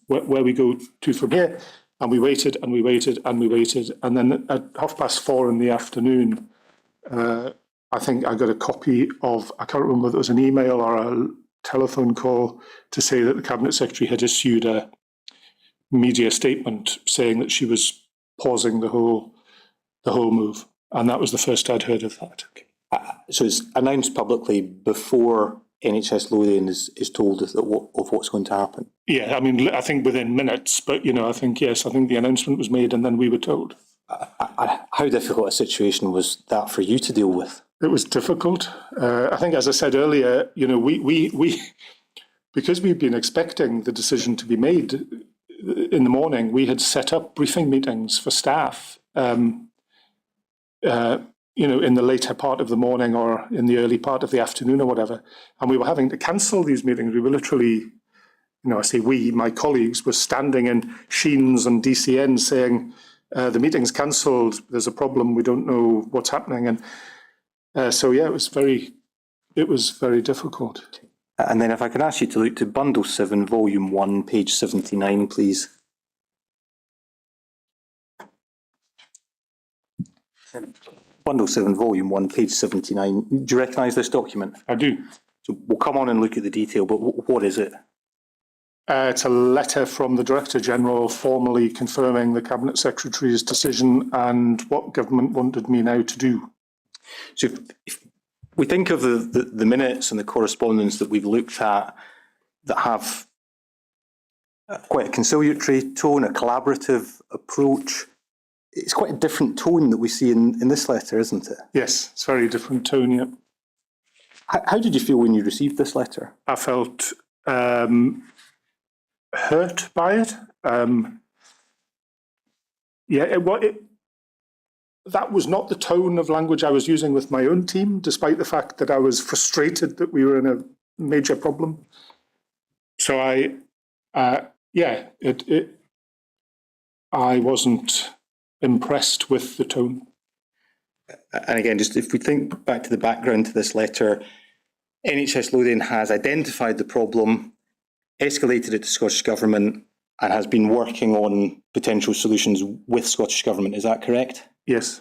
where we go to from here? And we waited and we waited and we waited. And then at 4:30 in the afternoon, I think I got a copy of, I can't remember whether it was an email or a telephone call to say that the Cabinet Secretary had issued a media statement saying that she was pausing the whole move. And that was the first I'd heard of that. So it's announced publicly before NHS Lothian is told of what's going to happen? Yeah, I mean, I think within minutes, but, I think the announcement was made and then we were told. How difficult a situation was that for you to deal with? It was difficult. I think, as I said earlier, we because we'd been expecting the decision to be made in the morning, we had set up briefing meetings for staff, in the later part of the morning or in the early part of the afternoon or whatever. And we were having to cancel these meetings. We were literally, I say we, my colleagues, were standing in Sheens and DCN saying, the meeting's cancelled, there's a problem, we don't know what's happening. And so, yeah, it was very difficult. And then if I can ask you to look to Bundle 7, Volume 1, page 79, please. Bundle 7, Volume 1, page 79. Do you recognise this document? I do. So we'll come on and look at the detail, but what is it? It's a letter from the Director General formally confirming the Cabinet Secretary's decision and what government wanted me now to do. So if we think of the minutes and the correspondence that we've looked at that have quite a conciliatory tone, a collaborative approach, it's quite a different tone that we see in this letter, isn't it? Yes, it's a very different tone, yeah. How did you feel when you received this letter? I felt hurt by it. That was not the tone of language I was using with my own team, despite the fact that I was frustrated that we were in a major problem. So I wasn't impressed with the tone. And again, just if we think back to the background to this letter, NHS Lothian has identified the problem, escalated it to Scottish Government, and has been working on potential solutions with Scottish Government. Is that correct? Yes.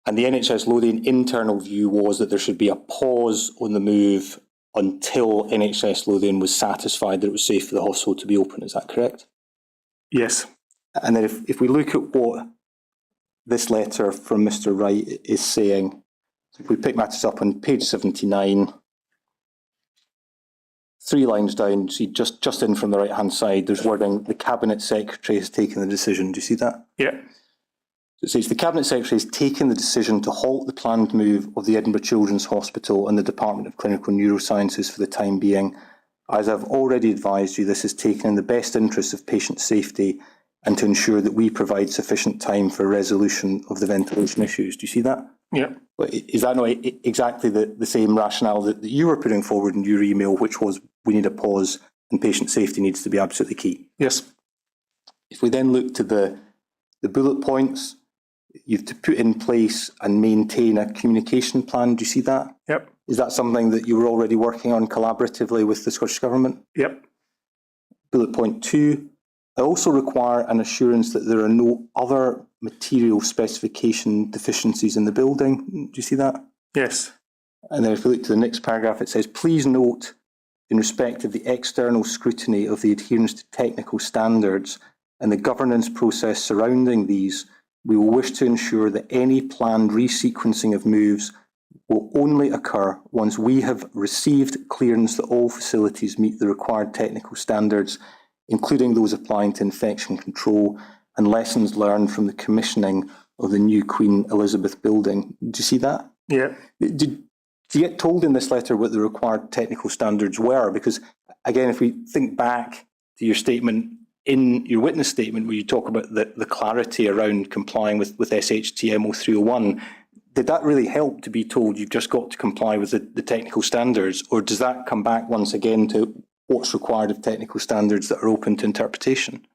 And the NHS Lothian internal view was that there should be a pause on the move until NHS Lothian was satisfied that it was safe for the hospital to be open. Is that correct? Yes. And then if we look at what this letter from Mr Wright is saying, if we pick matters up on page 79, 3 lines down, see just in from the right-hand side, there's wording, the Cabinet Secretary has taken the decision. Do you see that? Yeah. It says the Cabinet Secretary has taken the decision to halt the planned move of the Edinburgh Children's Hospital and the Department of Clinical Neurosciences for the time being. As I've already advised you, this is taken in the best interests of patient safety and to ensure that we provide sufficient time for resolution of the ventilation issues. Do you see that? Yeah. Is that not exactly the same rationale that you were putting forward in your email, which was we need a pause and patient safety needs to be absolutely key? Yes. If we then look to the bullet points, you've to put in place and maintain a communication plan. Do you see that? Yep. Is that something that you were already working on collaboratively with the Scottish Government? Yep. Bullet point 2, I also require an assurance that there are no other material specification deficiencies in the building. Do you see that? Yes. And then if we look to the next paragraph, it says, please note, in respect of the external scrutiny of the adherence to technical standards and the governance process surrounding these, we will wish to ensure that any planned resequencing of moves will only occur once we have received clearance that all facilities meet the required technical standards, including those applying to infection control and lessons learned from the commissioning of the new Queen Elizabeth building. Do you see that? Yeah. Did you get told in this letter what the required technical standards were? Because, again, if we think back to your statement, in your witness statement where you talk about the clarity around complying with SHTMO 301, did that really help to be told you've just got to comply with the technical standards, or does that come back once again to what's required of technical standards that are open to interpretation?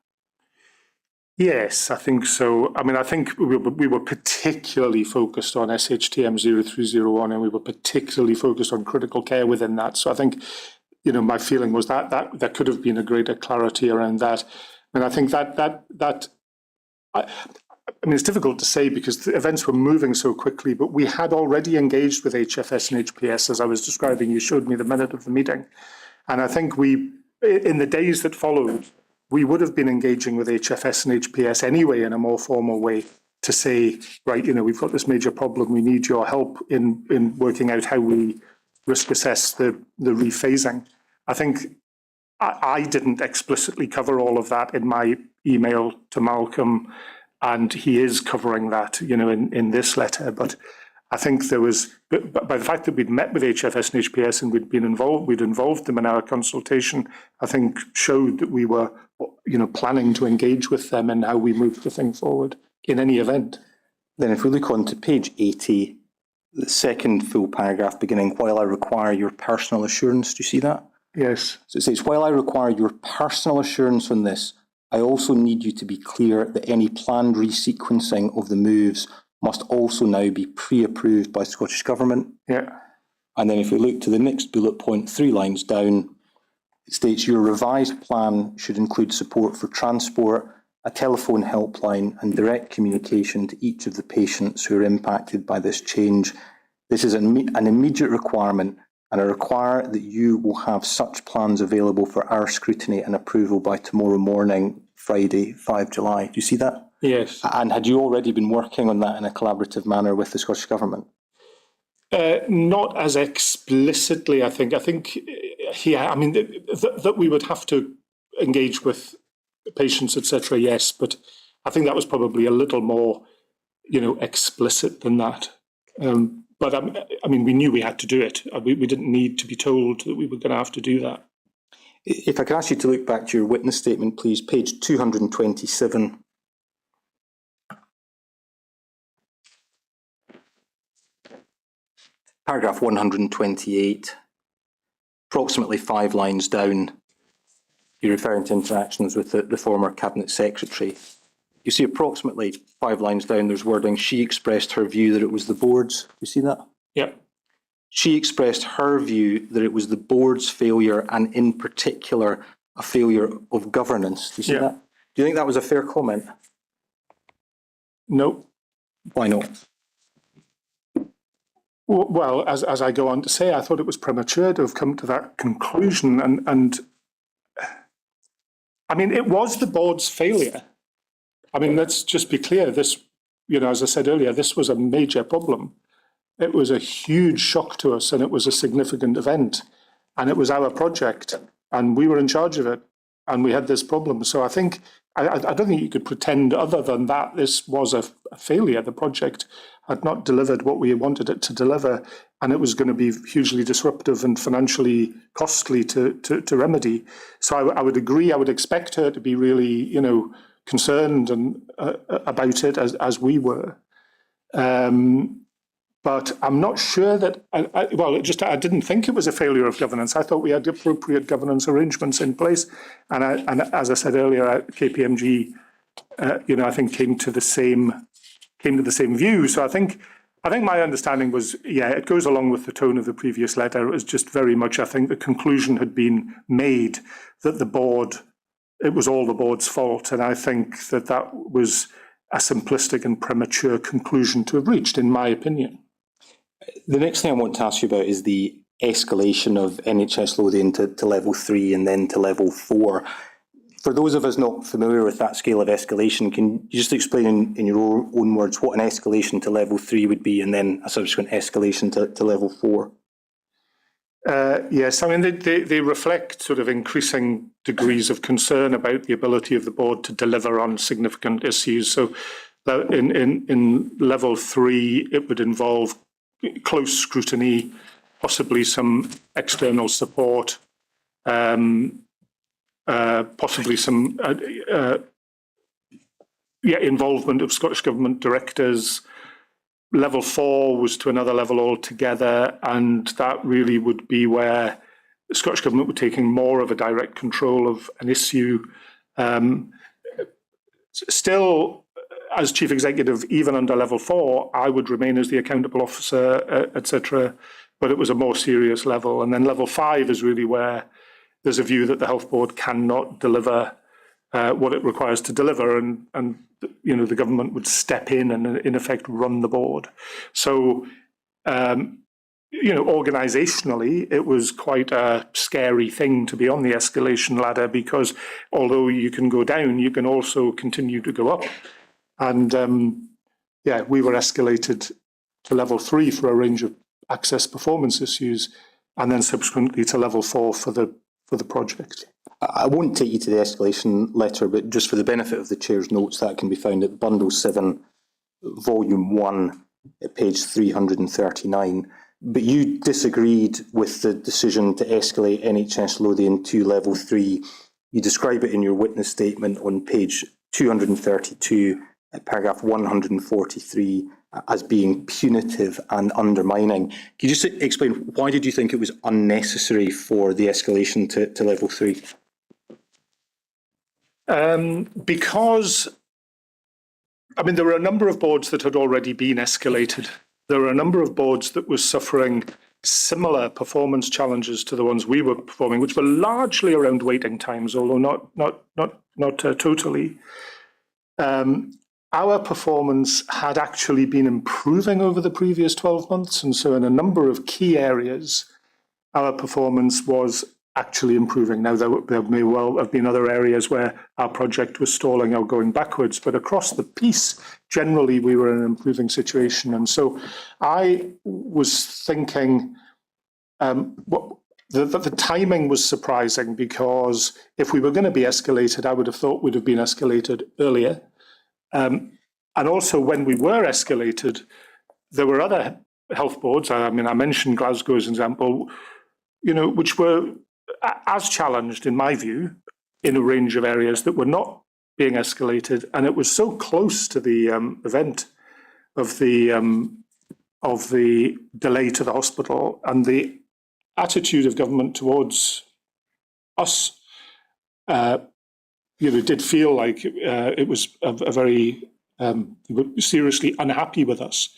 Yes, I think so. I mean, I think we were particularly focused on SHTM 0301, and we were particularly focused on critical care within that. So I think, my feeling was that there could have been a greater clarity around that. And I think I mean, it's difficult to say because the events were moving so quickly, but we had already engaged with HFS and HPS, as I was describing. You showed me the minute of the meeting. And I think in the days that followed, we would have been engaging with HFS and HPS anyway in a more formal way to say, right, we've got this major problem. We need your help in working out how we risk assess the rephasing. I think I didn't explicitly cover all of that in my email to Malcolm, and he is covering that, in this letter. But I think there was, but by the fact that we'd met with HFS and HPS and we'd involved them in our consultation, I think showed that we were, planning to engage with them in how we move the thing forward in any event. Then if we look on to page 80, the second full paragraph beginning, while I require your personal assurance, do you see that? Yes. So it says, while I require your personal assurance on this, I also need you to be clear that any planned resequencing of the moves must also now be pre-approved by Scottish Government. Yeah. And then if we look to the next bullet point, 3 lines down, it states your revised plan should include support for transport, a telephone helpline and direct communication to each of the patients who are impacted by this change. This is an immediate requirement, and I require that you will have such plans available for our scrutiny and approval by tomorrow morning, Friday, 5 July. Do you see that? Yes. And had you already been working on that in a collaborative manner with the Scottish Government? Not as explicitly, I think. That we would have to engage with patients, etc. Yes, but I think that was probably a little more, explicit than that. But we knew we had to do it. We didn't need to be told that we were going to have to do that. If I can ask you to look back to your witness statement, please, page 227. Paragraph 128, approximately 5 lines down, you're referring to interactions with the former Cabinet Secretary. You see approximately 5 lines down, there's wording, she expressed her view that it was the board's. You see that? Yeah. She expressed her view that it was the board's failure, and in particular, a failure of governance. Do you see that? Do you think that was a fair comment? No. Why not? Well, as I go on to say, I thought it was premature to have come to that conclusion. And it was the board's failure. Let's just be clear. This, as I said earlier, this was a major problem. It was a huge shock to us, and it was a significant event. And it was our project, and we were in charge of it, and we had this problem. So I think, I don't think you could pretend other than that this was a failure. The project had not delivered what we wanted it to deliver, and it was going to be hugely disruptive and financially costly to remedy. So I would agree. I would expect her to be really, concerned and about it as we were. But I'm not sure that, I didn't think it was a failure of governance. I thought we had appropriate governance arrangements in place. And as I said earlier, KPMG, I think came to the same view. So I think my understanding was, it goes along with the tone of the previous letter. It was just very much, I think the conclusion had been made that it was all the board's fault. And I think that was a simplistic and premature conclusion to have reached, in my opinion. The next thing I want to ask you about is the escalation of NHS Lothian to level 3 and then to level 4. For those of us not familiar with that scale of escalation, can you just explain in your own words what an escalation to level 3 would be and then a subsequent escalation to level 4? Yes, I mean, they reflect sort of increasing degrees of concern about the ability of the board to deliver on significant issues. So in level 3, it would involve close scrutiny, possibly some external support, possibly some involvement of Scottish Government directors. Level 4 was to another level altogether, and that really would be where the Scottish Government were taking more of a direct control of an issue. Still, as Chief Executive, even under level 4, I would remain as the accountable officer, etc. But it was a more serious level. And then level 5 is really where there's a view that the Health Board cannot deliver what it requires to deliver, and the government would step in and in effect run the board. So organisationally, it was quite a scary thing to be on the escalation ladder, because although you can go down, you can also continue to go up. And we were escalated to level 3 for a range of access performance issues, and then subsequently to level 4 for the project. I won't take you to the escalation letter, but just for the benefit of the Chair's notes, that can be found at Bundle 7, Volume 1, at page 339. But you disagreed with the decision to escalate NHS Lothian to level 3. You describe it in your witness statement on page 232, at paragraph 143, as being punitive and undermining. Can you just explain, why did you think it was unnecessary for the escalation to level 3? Because, there were a number of boards that had already been escalated. There were a number of boards that were suffering similar performance challenges to the ones we were performing, which were largely around waiting times, although not totally. Our performance had actually been improving over the previous 12 months. And so in a number of key areas, our performance was actually improving. Now, there may well have been other areas where our project was stalling or going backwards, but across the piece, generally, we were in an improving situation. And so I was thinking the timing was surprising, because if we were going to be escalated, I would have thought we'd have been escalated earlier. And also, when we were escalated, there were other health boards. I mentioned Glasgow as an example, which were as challenged, in my view, in a range of areas that were not being escalated. And it was so close to the event of the delay to the hospital, and the attitude of government towards us, did feel like it was a very seriously unhappy with us,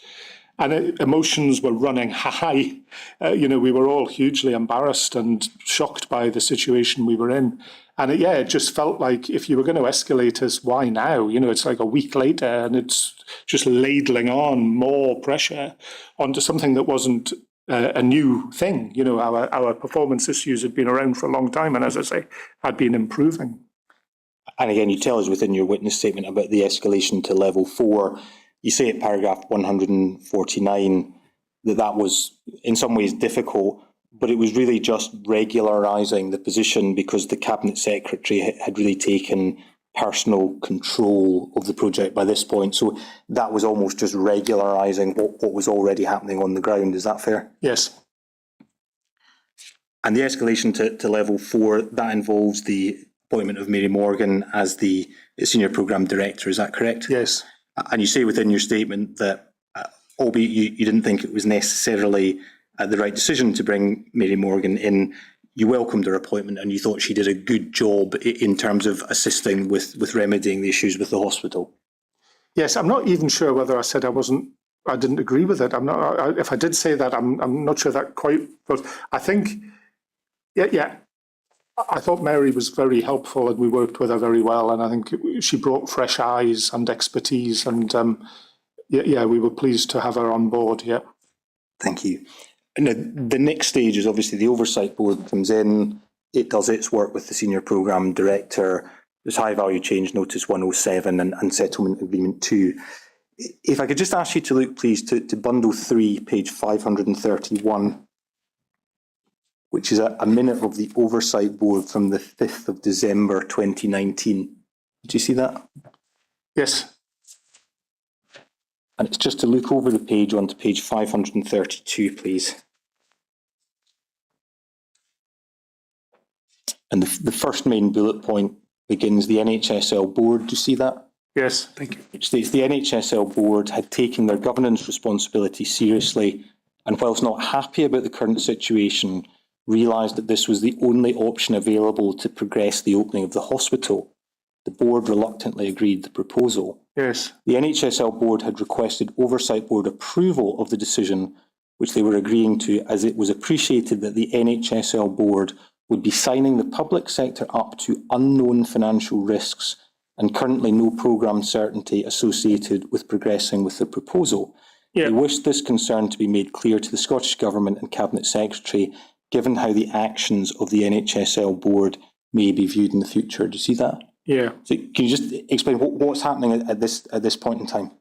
and emotions were running high. We were all hugely embarrassed and shocked by the situation we were in, and it just felt like, if you were going to escalate us, why now? It's like a week later, and it's just ladling on more pressure onto something that wasn't a new thing. Our performance issues had been around for a long time, and as I say, had been improving. And again, you tell us within your witness statement about the escalation to level 4. You say at paragraph 149 that was in some ways difficult, but it was really just regularising the position, because the Cabinet Secretary had really taken personal control of the project by this point. So that was almost just regularising what was already happening on the ground. Is that fair? Yes. And the escalation to level 4, that involves the appointment of Mary Morgan as the Senior Programme Director, is that correct? Yes. And you say within your statement that, albeit you didn't think it was necessarily the right decision to bring Mary Morgan in, you welcomed her appointment and you thought she did a good job in terms of assisting with remedying the issues with the hospital. Yes, I'm not even sure whether I said I didn't agree with it. I'm not. If I did say that, I'm not sure that quite. But I think, yeah. I thought Mary was very helpful, and we worked with her very well. And I think she brought fresh eyes and expertise. And yeah, we were pleased to have her on board. Yeah. Thank you. Now, the next stage is obviously the Oversight Board comes in, it does its work with the Senior Programme Director, there's High Value Change Notice 107 and Settlement Agreement 2. If I could just ask you to look, please, to bundle 3, page 531, which is a minute of the Oversight Board from the 5th of December 2019. Do you see that? Yes. And it's just to look over the page onto page 532, please. And the first main bullet point begins the NHSL board. Do you see that? Yes. Thank you. It states the NHSL board had taken their governance responsibility seriously and, whilst not happy about the current situation, realised that this was the only option available to progress the opening of the hospital. The board reluctantly agreed the proposal. Yes. The NHSL board had requested Oversight Board approval of the decision, which they were agreeing to, as it was appreciated that the NHSL board would be signing the public sector up to unknown financial risks and currently no programme certainty associated with progressing with the proposal. Yeah. They wished this concern to be made clear to the Scottish Government and Cabinet Secretary, given how the actions of the NHSL board may be viewed in the future. Do you see that? Yeah. So can you just explain what's happening at this point in time?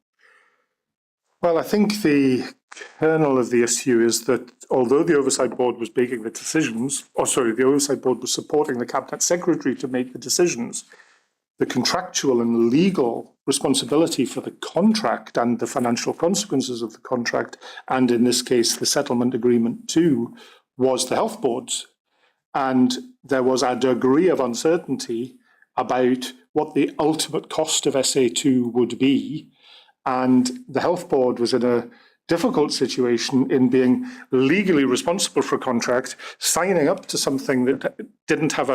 Well, I think the kernel of the issue is that although the Oversight Board was making the decisions, the Oversight Board was supporting the Cabinet Secretary to make the decisions, the contractual and legal responsibility for the contract and the financial consequences of the contract, and in this case, the settlement agreement too, was the Health Board's. And there was a degree of uncertainty about what the ultimate cost of SA2 would be. And the Health Board was in a difficult situation in being legally responsible for a contract, signing up to something that didn't have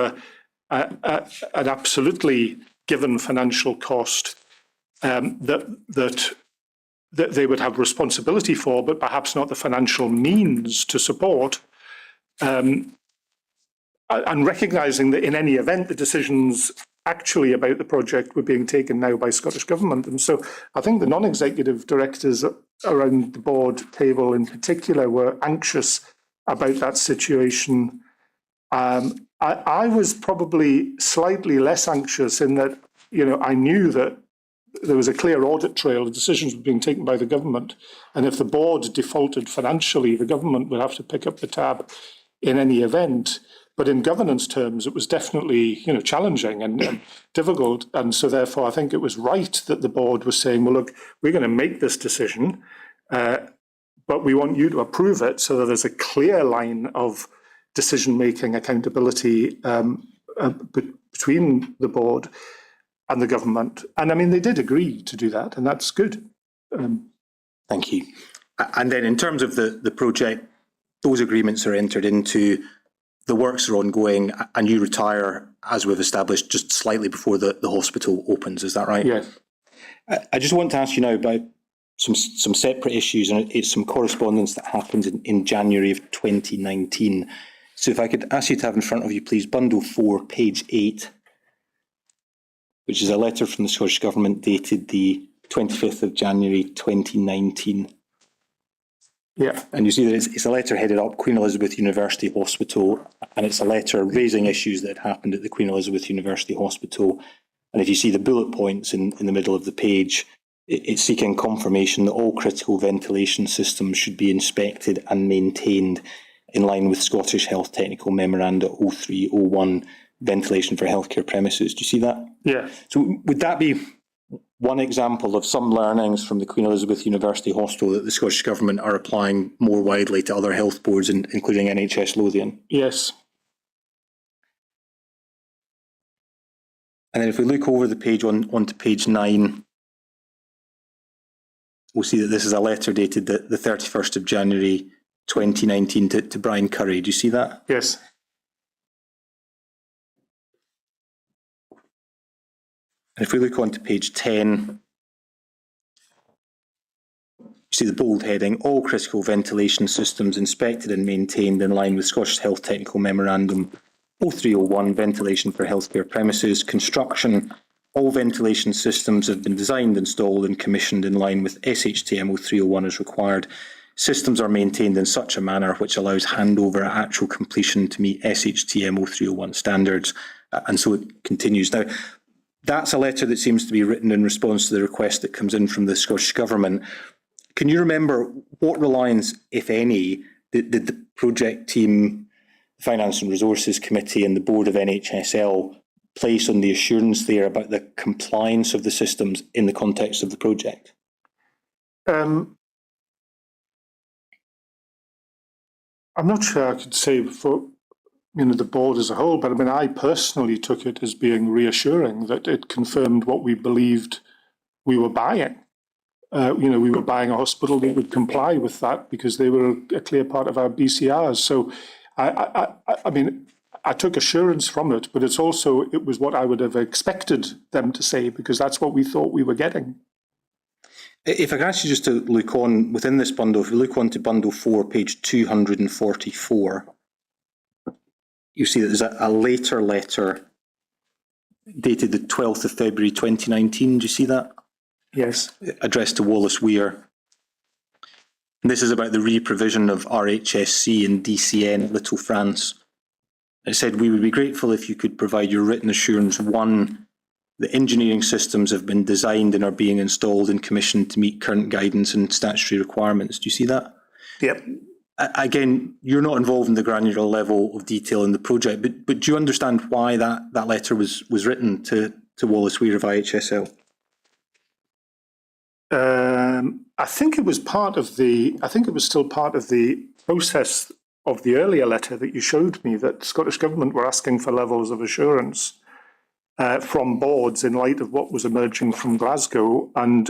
an absolutely given financial cost that they would have responsibility for, but perhaps not the financial means to support. And recognising that in any event, the decisions actually about the project were being taken now by Scottish Government. And so I think the non-executive directors around the board table in particular were anxious about that situation. I was probably slightly less anxious in that, I knew that there was a clear audit trail, the decisions were being taken by the government. And if the board defaulted financially, the government would have to pick up the tab in any event. But in governance terms, it was definitely, challenging and difficult. And so therefore, I think it was right that the board was saying, well, look, we're going to make this decision, but we want you to approve it so that there's a clear line of decision-making accountability between the board and the government. And I mean, they did agree to do that, and that's good. Thank you. And then in terms of the project, those agreements are entered into, the works are ongoing, and you retire, as we've established, just slightly before the hospital opens. Is that right? Yes. I just want to ask you now about some separate issues, and it's some correspondence that happened in January of 2019. So if I could ask you to have in front of you, please, bundle 4, page 8, which is a letter from the Scottish Government dated the 25th of January 2019. Yeah. And you see that it's a letter headed up Queen Elizabeth University Hospital, and it's a letter raising issues that had happened at the Queen Elizabeth University Hospital. And if you see the bullet points in the middle of the page, it's seeking confirmation that all critical ventilation systems should be inspected and maintained in line with Scottish Health Technical Memoranda 0301, ventilation for healthcare premises. Do you see that? Yeah. So would that be one example of some learnings from the Queen Elizabeth University Hospital that the Scottish Government are applying more widely to other health boards, including NHS Lothian? Yes. And then if we look over the page onto page 9, we'll see that this is a letter dated the 31st of January 2019 to Brian Curry. Do you see that? Yes. And if we look onto page 10, you see the bold heading, all critical ventilation systems inspected and maintained in line with Scottish Health Technical Memorandum 0301, ventilation for healthcare premises, construction. All ventilation systems have been designed, installed and commissioned in line with SHTM 0301 as required. Systems are maintained in such a manner which allows handover at actual completion to meet SHTM 0301 standards. And so it continues. Now, that's a letter that seems to be written in response to the request that comes in from the Scottish Government. Can you remember what reliance, if any, did the project team, Finance and Resources Committee and the Board of NHSL place on the assurance there about the compliance of the systems in the context of the project? I'm not sure I could say for the board as a whole, but I mean, I personally took it as being reassuring that it confirmed what we believed we were buying. We were buying a hospital that would comply with that because they were a clear part of our BCRs. So, I mean, I took assurance from it, but it was what I would have expected them to say because that's what we thought we were getting. If I can ask you just to look on within this bundle, if we look on to bundle 4, page 244, you see that there's a later letter dated the 12th of February 2019. Do you see that? Yes. Addressed to Wallace Weir. And this is about the re-provision of RHSC and DCN Little France. It said, we would be grateful if you could provide your written assurance, 1, the engineering systems have been designed and are being installed and commissioned to meet current guidance and statutory requirements. Do you see that? Yep. Again, you're not involved in the granular level of detail in the project, but do you understand why that letter was written to Wallace Weir of IHSL? I think it was still part of the process of the earlier letter that you showed me that Scottish Government were asking for levels of assurance from boards in light of what was emerging from Glasgow, and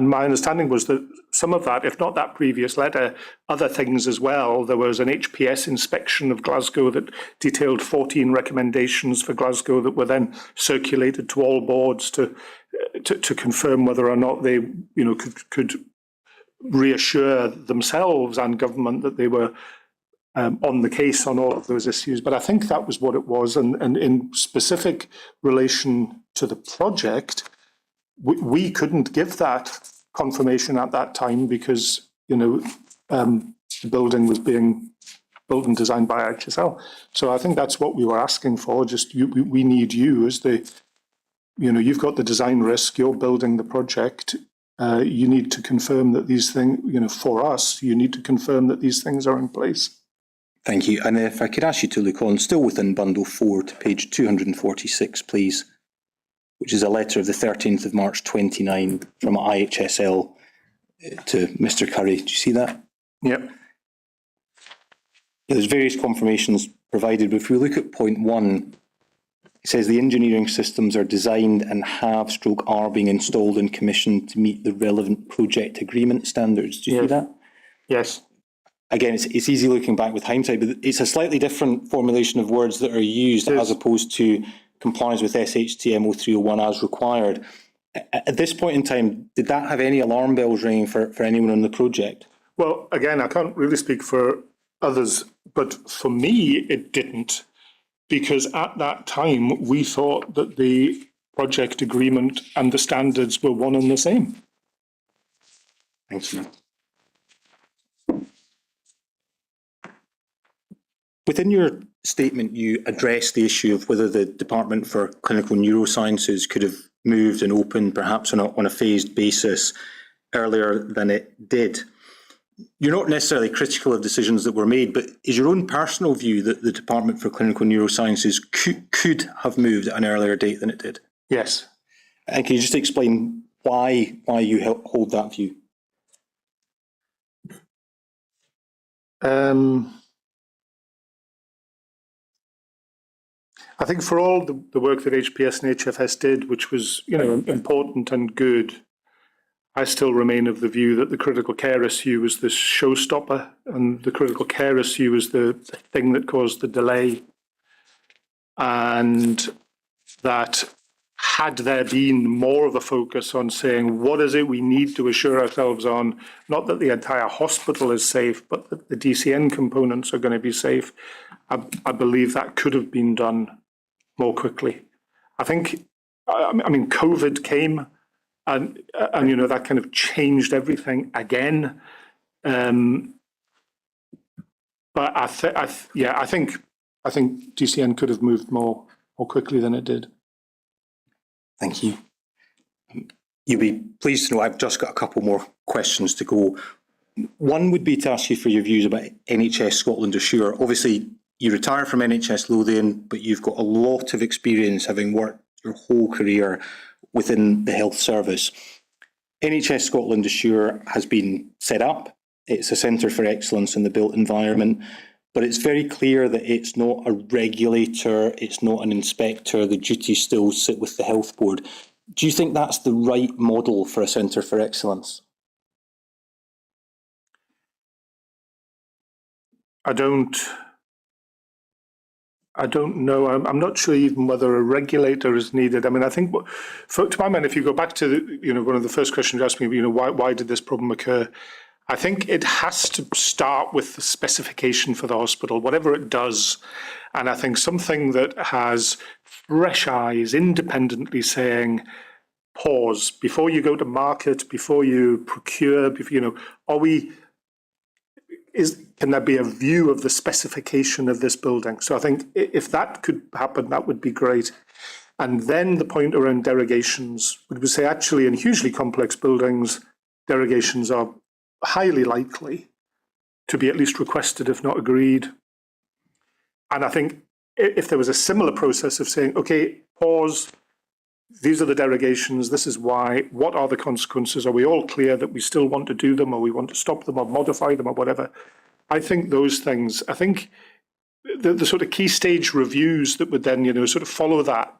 my understanding was that some of that, if not that previous letter, other things as well. There was an HPS inspection of Glasgow that detailed 14 recommendations for Glasgow that were then circulated to all boards to confirm whether or not they, could reassure themselves and government that they were on the case on all of those issues. But I think that was what it was. And in specific relation to the project, we couldn't give that confirmation at that time because, the building was being built and designed by HSL. So I think that's what we were asking for. Just we need you as you've got the design risk, you're building the project. You need to confirm that these things, for us, you need to confirm that these things are in place. Thank you. And if I could ask you to look on, still within bundle 4 to page 246, please, which is a letter of the 13th of March 29 from IHSL to Mr Curry. Do you see that? Yep. There's various confirmations provided, but if we look at point 1, it says the engineering systems are designed and are being installed and commissioned to meet the relevant project agreement standards. Do you see that? Yes. Again, it's easy looking back with hindsight, but it's a slightly different formulation of words that are used as opposed to compliance with SHTM 0301 as required. At this point in time, did that have any alarm bells ringing for anyone on the project? Well, again, I can't really speak for others, but for me, it didn't, because at that time, we thought that the project agreement and the standards were one and the same. Thank you. Within your statement, you addressed the issue of whether the Department for Clinical Neurosciences could have moved and opened perhaps on a phased basis earlier than it did. You're not necessarily critical of decisions that were made, but is your own personal view that the Department for Clinical Neurosciences could have moved at an earlier date than it did? Yes. And can you just explain why you hold that view? I think for all the work that HPS and HFS did, which was, important and good, I still remain of the view that the critical care issue was the showstopper, and the critical care issue was the thing that caused the delay. And that had there been more of a focus on saying, what is it we need to assure ourselves on, not that the entire hospital is safe, but that the DCN components are going to be safe, I believe that could have been done more quickly. I think, COVID came and that kind of changed everything again. But I think DCN could have moved more quickly than it did. Thank you. You'll be pleased to know I've just got a couple more questions to go. One would be to ask you for your views about NHS Scotland Assure. Obviously, you retire from NHS Lothian, but you've got a lot of experience having worked your whole career within the health service. NHS Scotland Assure has been set up. It's a centre for excellence in the built environment, but it's very clear that it's not a regulator, it's not an inspector, the duties still sit with the health board. Do you think that's the right model for a centre for excellence? I don't know. I'm not sure even whether a regulator is needed. I mean, I think, to my mind, if you go back to one of the first questions you asked me, why did this problem occur? I think it has to start with the specification for the hospital, whatever it does. And I think something that has fresh eyes, independently saying, pause before you go to market, before you procure. Can there be a view of the specification of this building? So I think if that could happen, that would be great. And then the point around derogations, we would say actually in hugely complex buildings, derogations are highly likely to be at least requested, if not agreed. And I think if there was a similar process of saying, okay, pause, these are the derogations, this is why, what are the consequences? Are we all clear that we still want to do them, or we want to stop them or modify them or whatever? I think those things, the sort of key stage reviews that would then, sort of follow that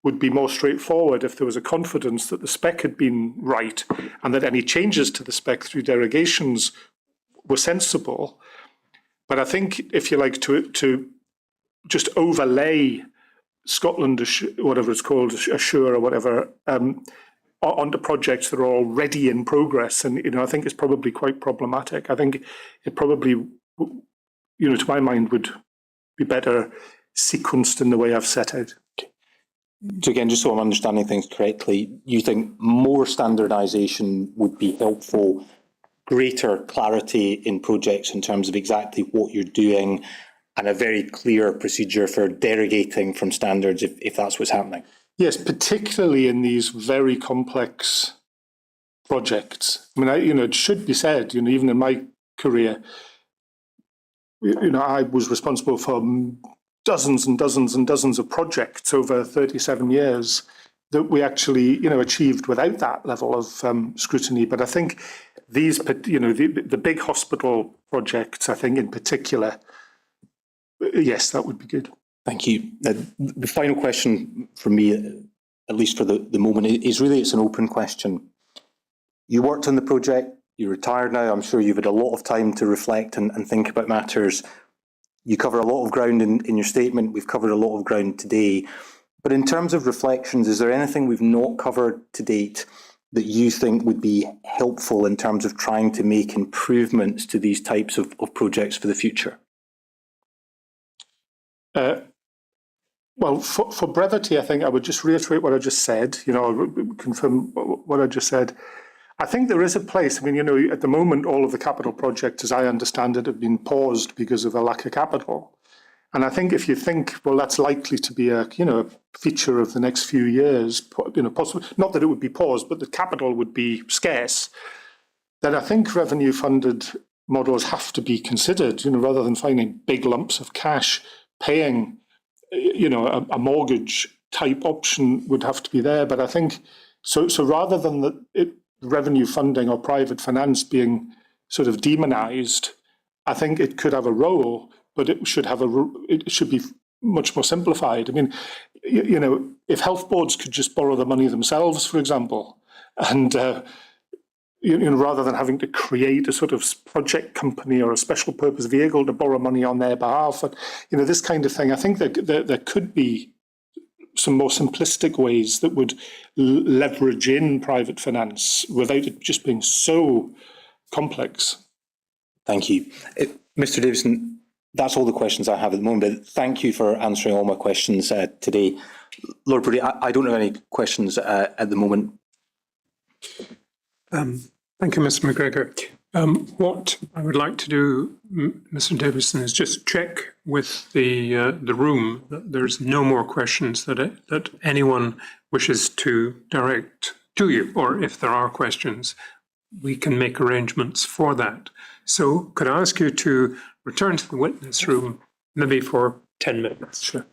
would be more straightforward if there was a confidence that the spec had been right and that any changes to the spec through derogations were sensible. But I think if you like to just overlay Scotland, whatever it's called, Assure or whatever, onto projects that are already in progress, and I think it's probably quite problematic. I think it probably, to my mind, would be better sequenced in the way I've set out. So again, just so I'm understanding things correctly, you think more standardisation would be helpful, greater clarity in projects in terms of exactly what you're doing, and a very clear procedure for derogating from standards if that's what's happening? Yes, particularly in these very complex projects. I mean, it should be said, even in my career, I was responsible for dozens and dozens and dozens of projects over 37 years that we actually, achieved without that level of scrutiny. But I think these, the big hospital projects, I think in particular, yes, that would be good. Thank you. The final question from me, at least for the moment, is really it's an open question. You worked on the project, you're retired now, I'm sure you've had a lot of time to reflect and think about matters. You cover a lot of ground in your statement, we've covered a lot of ground today. But in terms of reflections, is there anything we've not covered to date that you think would be helpful in terms of trying to make improvements to these types of projects for the future? Well, for brevity, I think I would just reiterate what I just said, confirm what I just said. I think there is a place. I mean, at the moment, all of the capital projects, as I understand it, have been paused because of a lack of capital. And I think if you think, well, that's likely to be a feature of the next few years, possibly, not that it would be paused, but the capital would be scarce, then I think revenue funded models have to be considered, rather than finding big lumps of cash, paying, a mortgage type option would have to be there. But I think, so rather than revenue funding or private finance being sort of demonized, I think it could have a role, but it should be much more simplified. I mean, if health boards could just borrow the money themselves, for example, and rather than having to create a sort of project company or a special purpose vehicle to borrow money on their behalf, and this kind of thing, I think that there could be some more simplistic ways that would leverage in private finance without it just being so complex. Thank you. Mr Davison, that's all the questions I have at the moment, but thank you for answering all my questions today. Lord Brody, I don't have any questions at the moment. Thank you, Mr McGregor. What I would like to do, Mr Davison, is just check with the room that there's no more questions that anyone wishes to direct to you, or if there are questions, we can make arrangements for that. So could I ask you to return to the witness room, maybe for 10 minutes? Sure.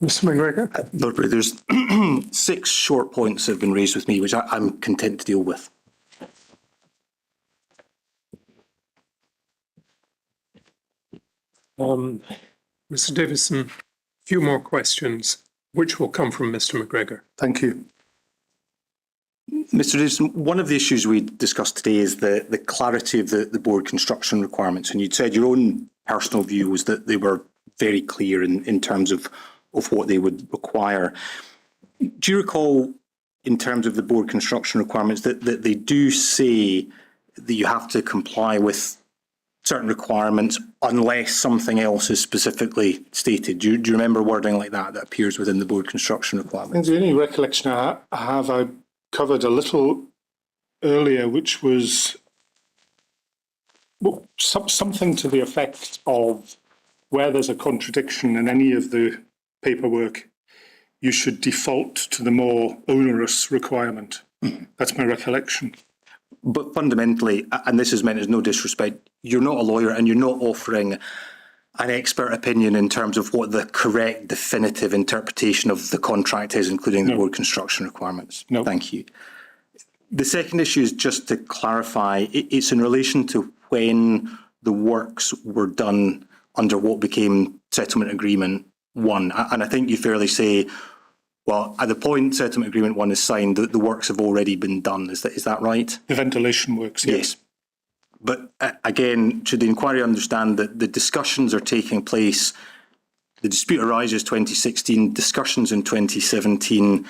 Mr McGregor? Lord Bray, there's 6 short points that have been raised with me, which I'm content to deal with. Mr Davison, a few more questions, which will come from Mr McGregor. Thank you. Mr Davison, one of the issues we discussed today is the clarity of the board construction requirements. And you'd said your own personal view was that they were very clear in terms of what they would require. Do you recall, in terms of the board construction requirements, that they do say that you have to comply with certain requirements unless something else is specifically stated? Do you remember wording like that appears within the board construction I think requirements? the only recollection I have, I covered a little earlier, which was something to the effect of where there's a contradiction in any of the paperwork, you should default to the more onerous requirement. That's my recollection. But fundamentally, and this is meant as no disrespect, you're not a lawyer and you're not offering an expert opinion in terms of what the correct definitive interpretation of the contract is, including the board construction requirements. No. Thank you. The second issue is just to clarify, it's in relation to when the works were done under what became Settlement Agreement 1. And I think you fairly say, well, at the point Settlement Agreement 1 is signed, the works have already been done. Is that right? The ventilation works, Yes. But again, should the inquiry understand that the discussions are taking place, the dispute arises 2016, discussions in 2017,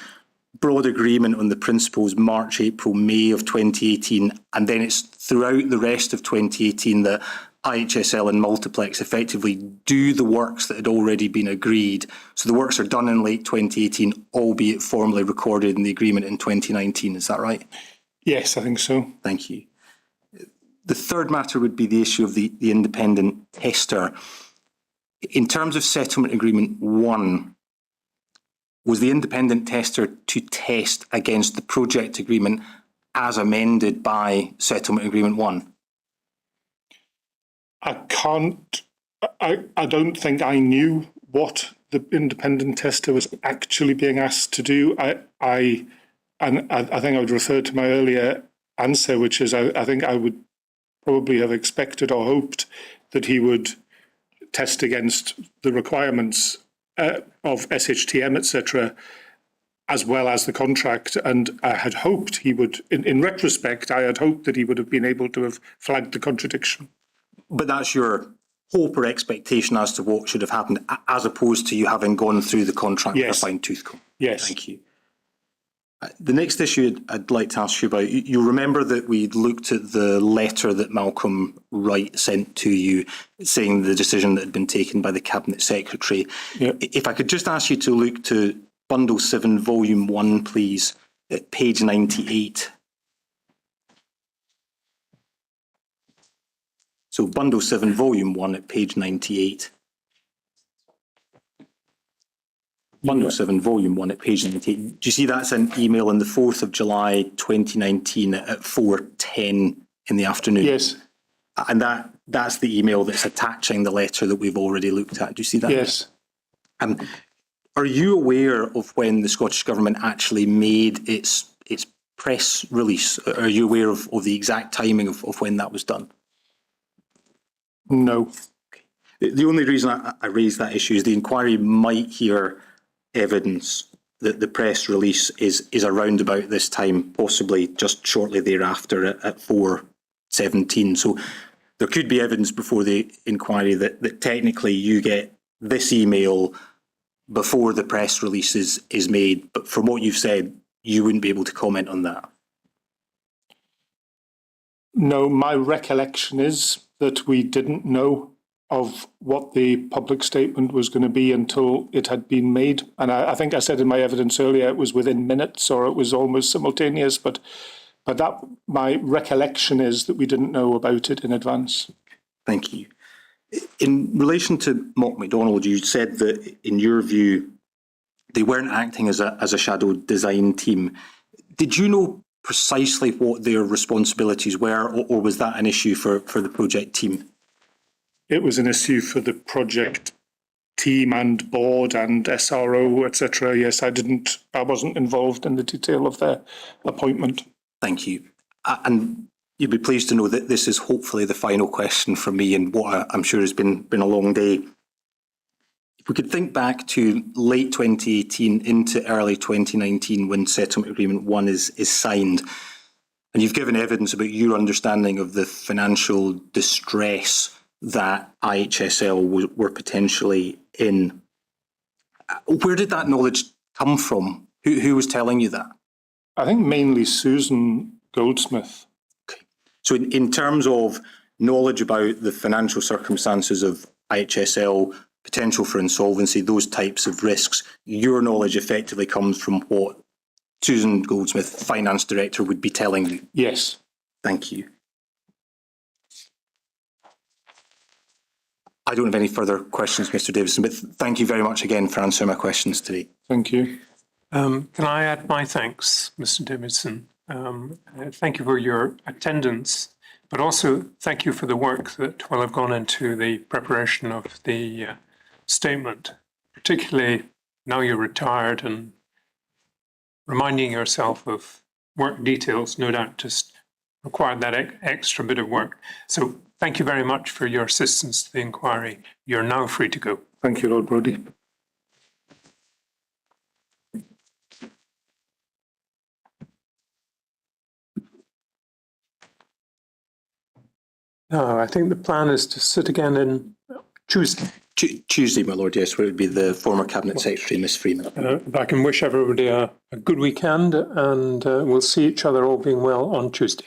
broad agreement on the principles March, April, May of 2018, and then it's throughout the rest of 2018 that IHSL and Multiplex effectively do the works that had already been agreed. So the works are done in late 2018, albeit formally recorded in the agreement in 2019. Is that right? Yes, I think so. Thank you. The third matter would be the issue of the independent tester. In terms of Settlement Agreement 1, was the independent tester to test against the project agreement as amended by Settlement Agreement 1? I don't think I knew what the independent tester was actually being asked to do. I think I would refer to my earlier answer, which is I think I would probably have expected or hoped that he would test against the requirements of SHTM, etc., as well as the contract. And I had hoped he would, in retrospect, I had hoped that he would have been able to have flagged the contradiction. But that's your hope or expectation as to what should have happened, as opposed to you having gone through the contract with a fine-tooth comb? Yes. Thank you. The next issue I'd like to ask you about, you remember that we looked at the letter that Malcolm Wright sent to you saying the decision that had been taken by the Cabinet Secretary. Yep. If I could just ask you to look to Bundle 7, Volume 1, please, at page 98. So Bundle 7, Volume 1 at page 98. Bundle 7, Volume 1 at page 98. Do you see that's an email on the 4th of July 2019 at 4:10 in the afternoon? Yes. And that's the email that's attaching the letter that we've already looked at. Do you see that? Yes. Are you aware of when the Scottish Government actually made its press release? Are you aware of the exact timing of when that was done? No. The only reason I raise that issue is the inquiry might hear evidence that the press release is around about this time, possibly just shortly thereafter at 4:17. So there could be evidence before the inquiry that technically you get this email before the press release is made. But from what you've said, you wouldn't be able to comment on that. No, my recollection is that we didn't know of what the public statement was going to be until it had been made. And I think I said in my evidence earlier it was within minutes or it was almost simultaneous, but that my recollection is that we didn't know about it in advance. Thank you. In relation to Mock MacDonald, you said that in your view they weren't acting as a shadow design team. Did you know precisely what their responsibilities were, or was that an issue for the project team? It was an issue for the project team and board and SRO, etc. Yes, I wasn't involved in the detail of their appointment. Thank you. And you'll be pleased to know that this is hopefully the final question from me in what I'm sure has been a long day. If we could think back to late 2018 into early 2019 when Settlement Agreement 1 is signed, and you've given evidence about your understanding of the financial distress that IHSL were potentially in. Where did that knowledge come from? Who was telling you that? I think mainly Susan Goldsmith. Okay. So in terms of knowledge about the financial circumstances of IHSL, potential for insolvency, those types of risks, your knowledge effectively comes from what Susan Goldsmith, Finance Director, would be telling you? Yes. Thank you. I don't have any further questions, Mr Davison, but thank you very much again for answering my questions today. Thank you. Can I add my thanks, Mr Davison? Thank you for your attendance, but also thank you for the work that will have gone into the preparation of the statement, particularly now you're retired and reminding yourself of work details, no doubt just required that extra bit of work. So thank you very much for your assistance to the inquiry. You're now free to go. Thank you, Lord Brodie. I think the plan is to sit again in Tuesday. Tuesday, my lord, yes, where it would be the former Cabinet Secretary, Miss Freeman. If I can wish everybody a good weekend, and we'll see each other, all being well, on Tuesday.